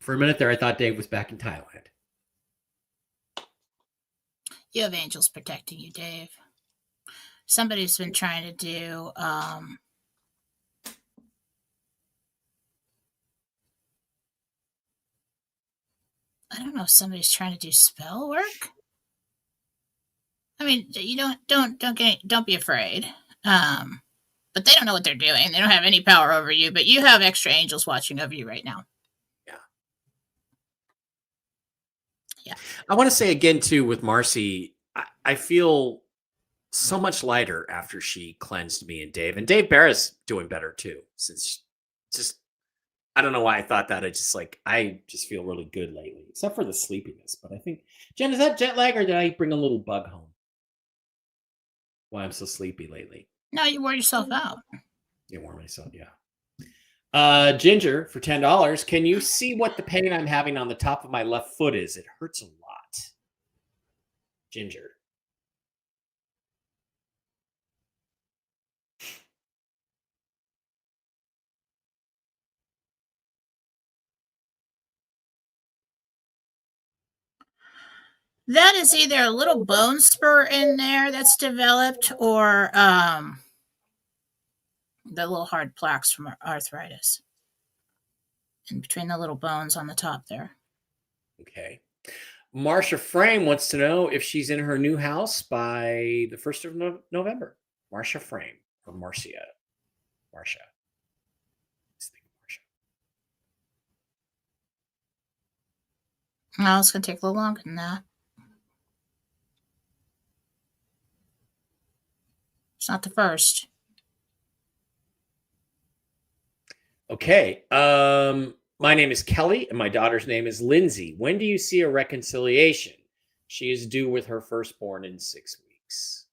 For a minute there, I thought Dave was back in Thailand. You have angels protecting you, Dave. Somebody's been trying to do I don't know if somebody's trying to do spell work. I mean, you don't be afraid. But they don't know what they're doing. They don't have any power over you, but you have extra angels watching over you right now. Yeah. I want to say again too with Marcy, I feel so much lighter after she cleansed me and Dave. And Dave Bara's doing better too. Since just I don't know why I thought that. I just feel really good lately, except for the sleepiness. But I think, Jen, is that jet lag or did I bring a little bug home? Why I'm so sleepy lately? No, you wore yourself out. You wore myself, yeah. Ginger for $10. Can you see what the pain I'm having on the top of my left foot is? It hurts a lot. Ginger. That is either a little bone spur in there that's developed or the little hard plaques from arthritis in between the little bones on the top there. Okay. Marsha Frame wants to know if she's in her new house by the 1st of November. Marsha Frame or Marcia. Marsha. No, it's going to take a little longer than that. It's not the first. Okay. My name is Kelly and my daughter's name is Lindsay. When do you see a reconciliation? She is due with her firstborn in 6 weeks.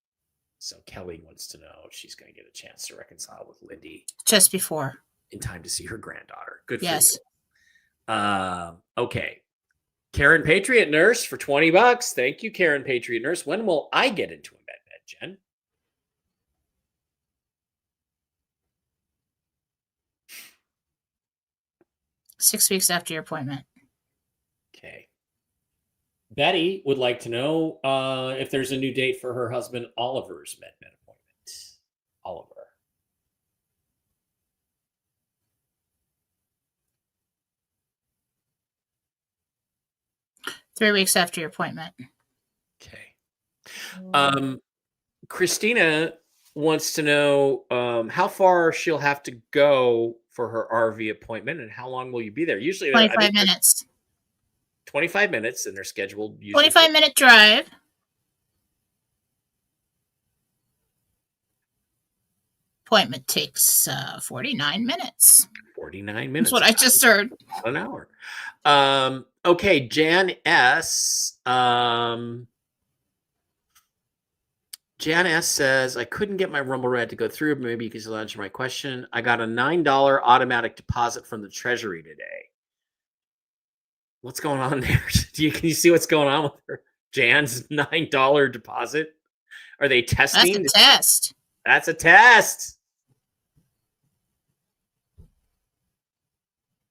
So Kelly wants to know if she's going to get a chance to reconcile with Lindy. Just before. In time to see her granddaughter. Good for yes. you. Okay. Karen Patriot Nurse for $20. Thank you, Karen Patriot Nurse. When will I get into a med bed, Jen? Six weeks after your appointment. Okay. Betty would like to know if there's a new date for her husband Oliver's med bed appointment. Oliver. Three weeks after your appointment. Okay. Christina wants to know how far she'll have to go for her RV appointment and how long will you be there? Usually 25 minutes. 25 minutes, and they're scheduled usually 25-minute drive. Appointment takes 49 minutes. 49 minutes. That's what I just heard. An hour. Okay, Jan S. Jan S says, I couldn't get my Rumble Red to go through, but maybe you can still answer my question. I got a $9 automatic deposit from the Treasury today. What's going on there? Can you see what's going on with her? Jan's $9 deposit? Are they testing? That's a test. That's a test.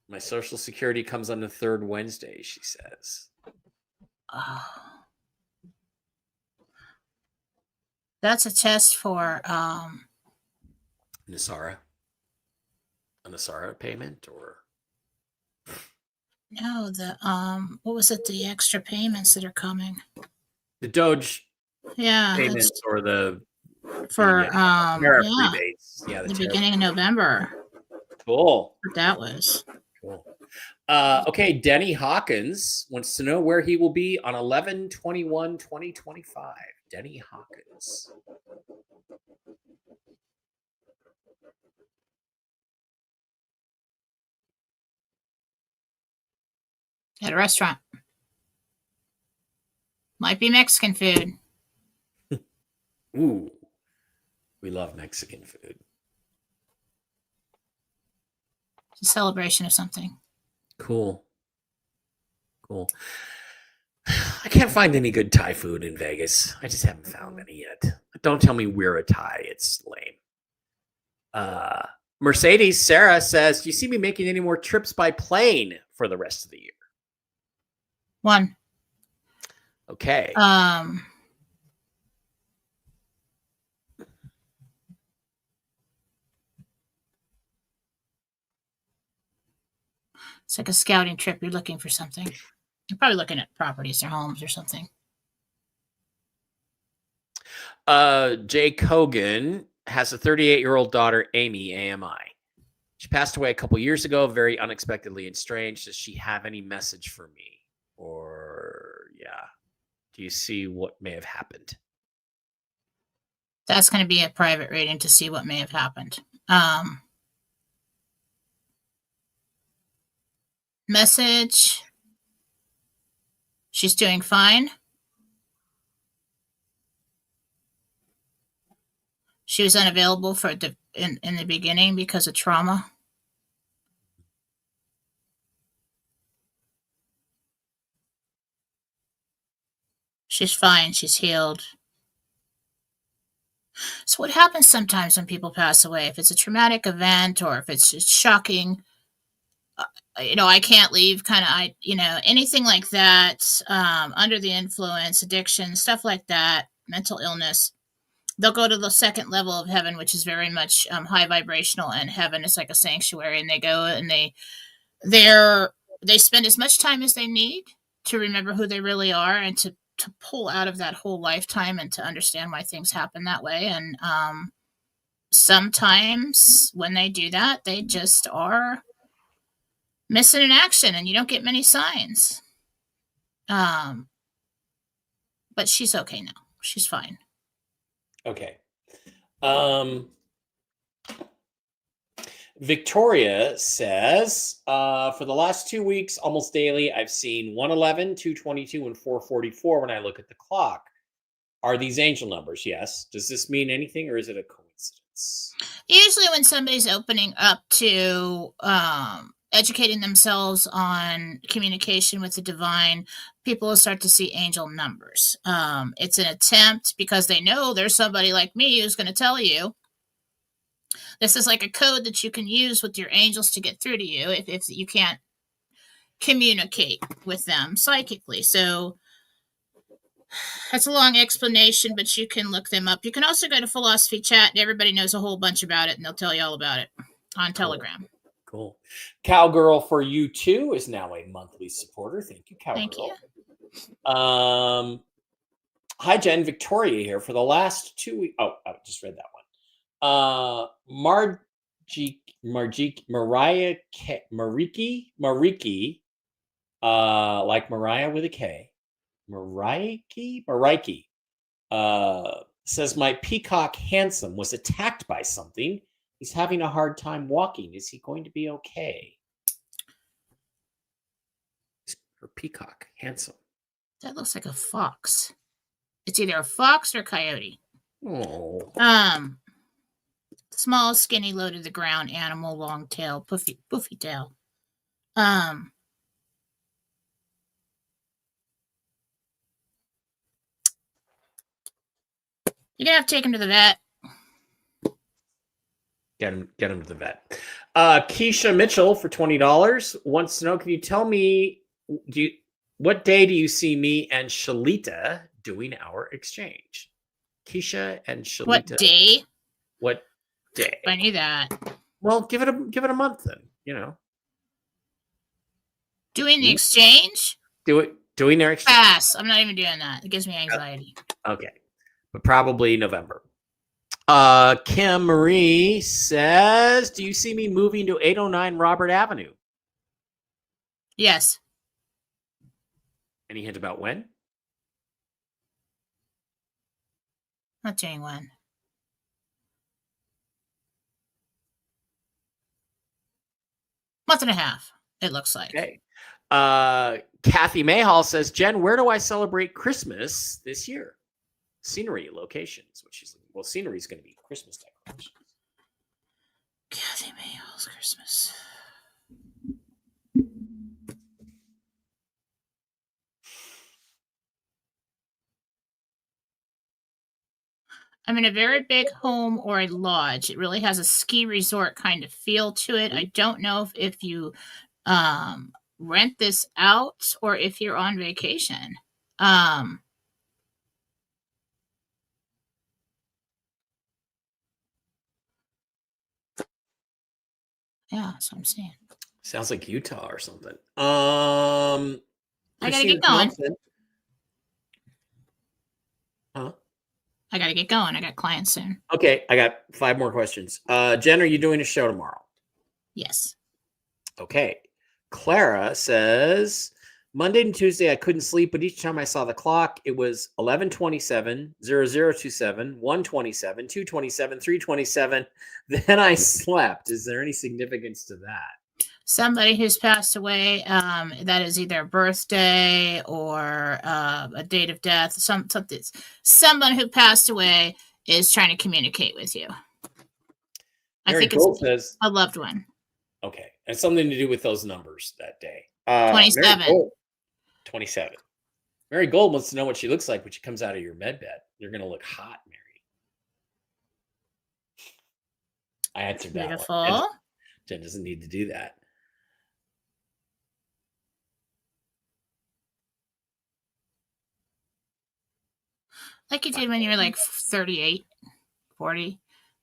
My Social Security comes on the third Wednesday, she says. Oh. That's a test for Nasara. A Nasara payment or no, the what was it, the extra payments that are coming? The Doge payments or the for tariff rebates. Yeah, the beginning of November. Cool. What that was. Cool. Okay, Denny Hawkins wants to know where he will be on 11/21/2025. Denny Hawkins. At a restaurant. Might be Mexican food. Ooh, we love Mexican food. It's a celebration of something. Cool. I can't find any good Thai food in Vegas. I just haven't found any yet. Don't tell me we're a Thai. It's lame. Mercedes Sarah says, do you see me making any more trips by plane for the rest of the year? One. Okay. It's like a scouting trip. You're looking for something. You're probably looking at properties or homes or something. Jay Kogan has a 38-year-old daughter, Amy, AMI. She passed away a couple years ago, very unexpectedly and strange. Does she have any message for me? Or, do you see what may have happened? That's going to be a private reading to see what may have happened. Message. She's doing fine. She was unavailable for in the beginning because of trauma. She's fine. She's healed. So what happens sometimes when people pass away, if it's a traumatic event or if it's just shocking, I can't leave anything like that, under the influence, addiction, stuff like that, mental illness, they'll go to the second level of heaven, which is very much high vibrational, and heaven is like a sanctuary, and they go and they spend as much time as they need to remember who they really are and to pull out of that whole lifetime and to understand why things happen that way. And sometimes when they do that, they just are missing in action and you don't get many signs. But she's okay now. She's fine. Okay. Victoria says, for the last 2 weeks, almost daily, I've seen 111, 222, and 444 when I look at the clock. Are these angel numbers? Yes. Does this mean anything, or is it a coincidence? Usually when somebody's opening up to educating themselves on communication with the divine, people will start to see angel numbers. It's an attempt because they know there's somebody like me who's going to tell you. This is like a code that you can use with your angels to get through to you if you can't communicate with them psychically. So that's a long explanation, but you can look them up. You can also go to Philosophy Chat. Everybody knows a whole bunch about it, and they'll tell you all about it on Telegram. Cool. Cowgirl for You Too is now a monthly supporter. Thank you, Cowgirl. Thank you. Hi, Jen. Victoria here. For the last 2 weeks. Oh, I just read that one. Mariki, like Mariah with a K. Mariki, says my peacock Handsome was attacked by something. He's having a hard time walking. Is he going to be okay? Her peacock Handsome. That looks like a fox. It's either a fox or a coyote. Oh. Small, skinny, low to the ground animal, long tail, poofy tail. You're gonna have to take him to the vet. Get him to the vet. Keisha Mitchell for $20 wants to know, can you tell me, what day do you see me and Shalita doing our exchange? Keisha and Shalita. What day? What day? I knew that. Well, give it a month then, Doing the exchange? Doing their exchange. Pass. I'm not even doing that. It gives me anxiety. Okay. But probably November. Kim Marie says, do you see me moving to 809 Robert Avenue? Yes. Any hint about when? Not saying when. Month and a half, it looks like. Okay. Kathy Mayhall says, Jen, where do I celebrate Christmas this year? Scenery locations, which is, scenery is going to be Christmas decorations. Kathy Mayhall's Christmas. I'm in a very big home or a lodge. It really has a ski resort kind of feel to it. I don't know if you rent this out or if you're on vacation. Yeah, that's what I'm saying. Sounds like Utah or something. I gotta Christina get going. Thompson. Huh? I gotta get going. I got clients soon. Okay, I got 5 more questions. Jen, are you doing a show tomorrow? Yes. Okay. Clara says Monday and Tuesday I couldn't sleep, but each time I saw the clock, it was 11:27, 00:27, 1:27, 2:27, 3:27. Then I slept. Is there any significance to that? Somebody who's passed away, that is either a birthday or a date of death. Someone who passed away is trying to communicate with you. I think it's a loved one. Okay. It's something to do with those numbers that day. 27. 27. Mary Gold wants to know what she looks like when she comes out of your med bed. You're going to look hot, Mary. I answered that Beautiful. one. Jen doesn't need to do that. Like you did when you were like 38, 40,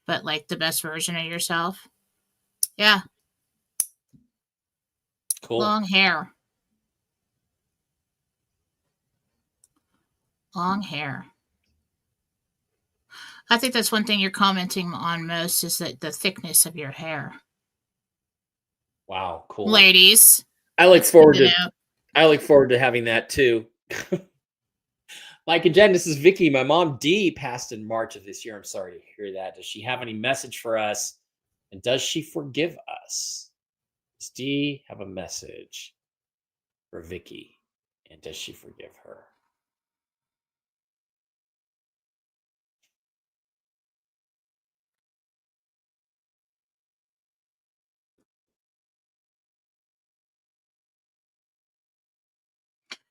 but like the best version of yourself. Yeah. Cool. Long hair. Long hair. I think that's one thing you're commenting on most is that the thickness of your hair. Wow, cool. Ladies. I look forward to having that too. Mike and Jen, this is Vicky. My mom Dee passed in March of this year. I'm sorry to hear that. Does she have any message for us? And does she forgive us? Does Dee have a message for Vicky? And does she forgive her?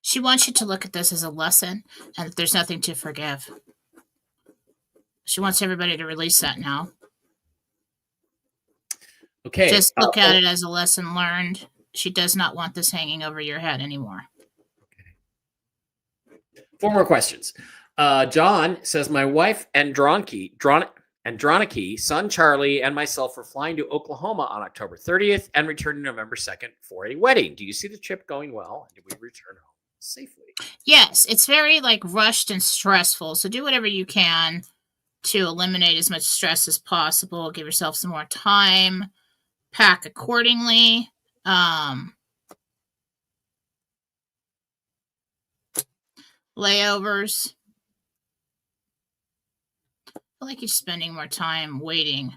She wants you to look at this as a lesson and that there's nothing to forgive. She wants everybody to release that now. Okay. Just look at it as a lesson learned. She does not want this hanging over your head anymore. Okay. 4 more questions. John says, my wife Androniki, son Charlie, and myself are flying to Oklahoma on October 30th and returning November 2nd for a wedding. Do you see the trip going well? Did we return home safely? Yes, it's very rushed and stressful. So do whatever you can to eliminate as much stress as possible. Give yourself some more time. Pack accordingly. Layovers. I feel like you're spending more time waiting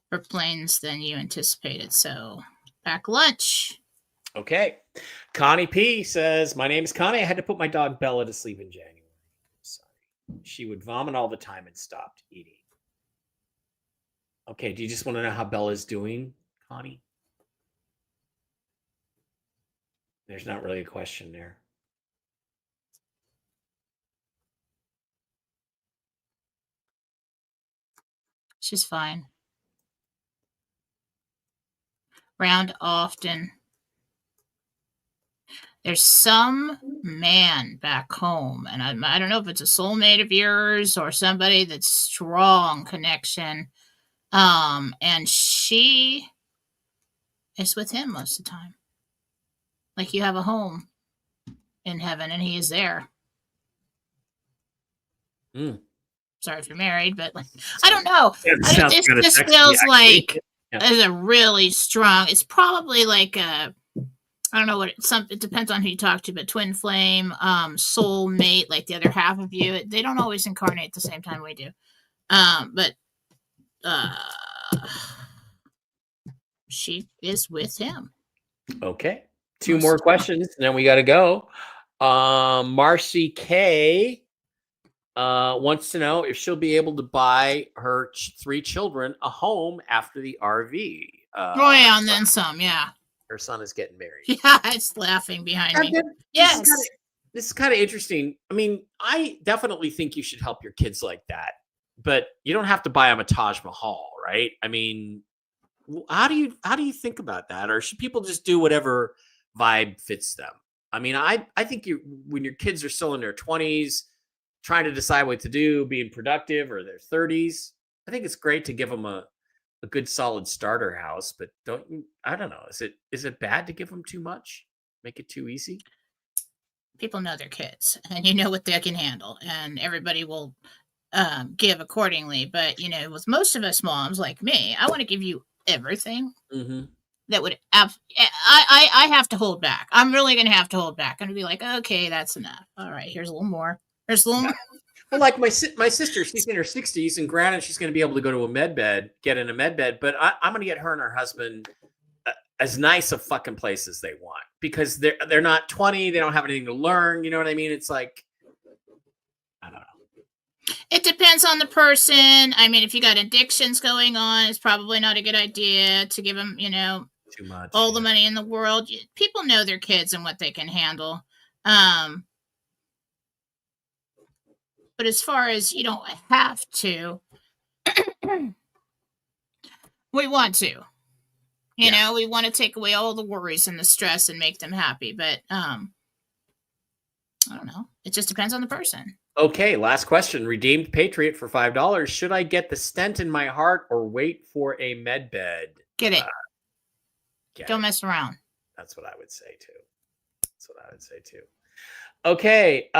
for planes than you anticipated. So pack lunch. Okay. Connie P says, my name is Connie. I had to put my dog Bella to sleep in January. Sorry. She would vomit all the time and stopped eating. Okay. Do you just want to know how Bella's doing, Connie? There's not really a question there. She's fine. Round often. There's some man back home, and I don't know if it's a soulmate of yours or somebody that's strong connection, and she is with him most of the time. Like you have a home in heaven, and he is there. Sorry if you're married, but I don't know. This feels like is a really strong. It's probably like a. I don't know what it depends on who you talk to, but twin flame, soul mate, like the other half of you. They don't always incarnate at the same time we do. But she is with him. Okay. 2 more questions, and then we got to go. Marcy K wants to know if she'll be able to buy her 3 children a home after the RV. And then some, yeah. Her son is getting married. Yeah, it's laughing behind me. Yes. This is kind of interesting. I mean, I definitely think you should help your kids like that. but you don't have to buy them a Taj Mahal, right? I mean, how do you think about that? Or should people just do whatever vibe fits them? I mean, I think when your kids are still in their 20s, trying to decide what to do, being productive, or their 30s, I think it's great to give them a good solid starter house. But I don't know. Is it bad to give them too much? Make it too easy? People know their kids, and you know what they can handle, and everybody will give accordingly. But with most of us moms like me, I want to give you everything. Mm-hmm. That would I have to hold back. I'm really gonna have to hold back. I'm gonna be like, okay, that's enough. All right, here's a little more. There's a little more. Well, like my sister, she's in her 60s, and granted, she's going to be able to go to a med bed, get in a med bed. But I'm going to get her and her husband as nice a fucking place as they want, because they're not 20, they don't have anything to learn. You know what I mean? It's like, I don't know. It depends on the person. I mean, if you got addictions going on, it's probably not a good idea to give them, too much, all the money in the world. People know their kids and what they can handle. But as far as you don't have to, we want to. We want to take away all the worries and the stress and make them happy. But I don't know. It just depends on the person. Okay, last question. Redeemed Patriot for $5. Should I get the stent in my heart or wait for a med bed? Get it. Don't mess around. That's what I would say too. Okay.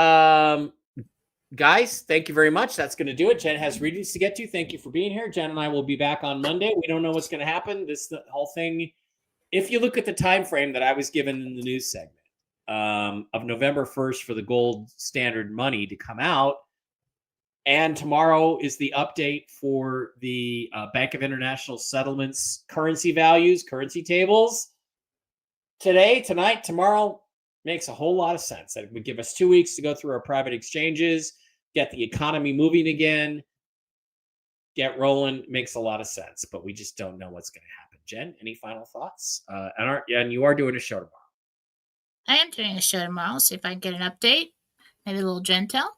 Guys, thank you very much. That's going to do it. Jen has readings to get to. Thank you for being here. Jen and I will be back on Monday. We don't know what's going to happen. The whole thing, if you look at the time frame that I was given in the news segment of November 1st for the gold standard money to come out, and tomorrow is the update for the Bank of International Settlements currency values, currency tables. Today, tonight, tomorrow makes a whole lot of sense. That would give us 2 weeks to go through our private exchanges, get the economy moving again, get rolling. Makes a lot of sense, but we just don't know what's going to happen. Jen, any final thoughts? And you are doing a show tomorrow. I am doing a show tomorrow. See if I can get an update. Maybe a little Gentel.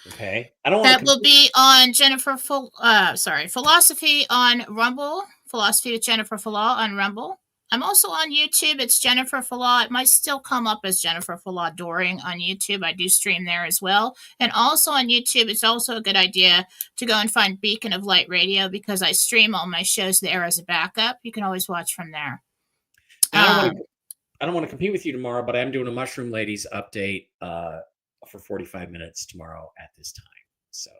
Okay. That will be on Philosophy on Rumble. Philosophy with Jennifer Falah on Rumble. I'm also on YouTube. It's Jennifer Falah. It might still come up as Jennifer Falah Doring on YouTube. I do stream there as well. And also on YouTube, it's also a good idea to go and find Beacon of Light Radio, because I stream all my shows there as a backup. You can always watch from there. I don't want to compete with you tomorrow, but I am doing a Mushroom Ladies update for 45 minutes tomorrow at this time. So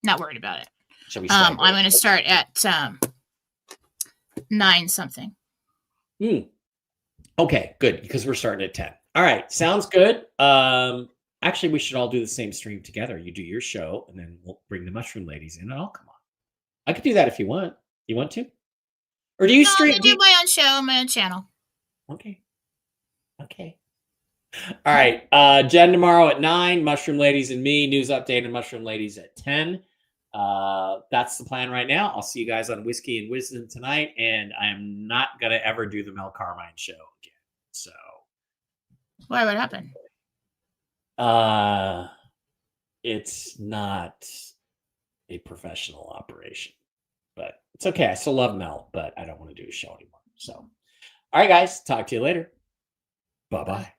not worried about it. Shall we I'm going to start at 9 something. Okay, good, because we're starting at 10. All right, sounds good. Actually, we should all do the same stream together. You do your show, and then we'll bring the Mushroom Ladies in, and I'll come on. I could do that if you want. You want to? Or do you stream? I do my own show, my own channel. Okay. All right. Jen tomorrow at 9, Mushroom Ladies and me, news update and Mushroom Ladies at 10. That's the plan right now. I'll see you guys on Whiskey and Wisdom tonight, and I am not going to ever do the Mel Carmine show again. So. Why? What happened? It's not a professional operation, but it's okay. I still love Mel, but I don't want to do a show anymore. So, all right, guys, talk to you later. Bye-bye.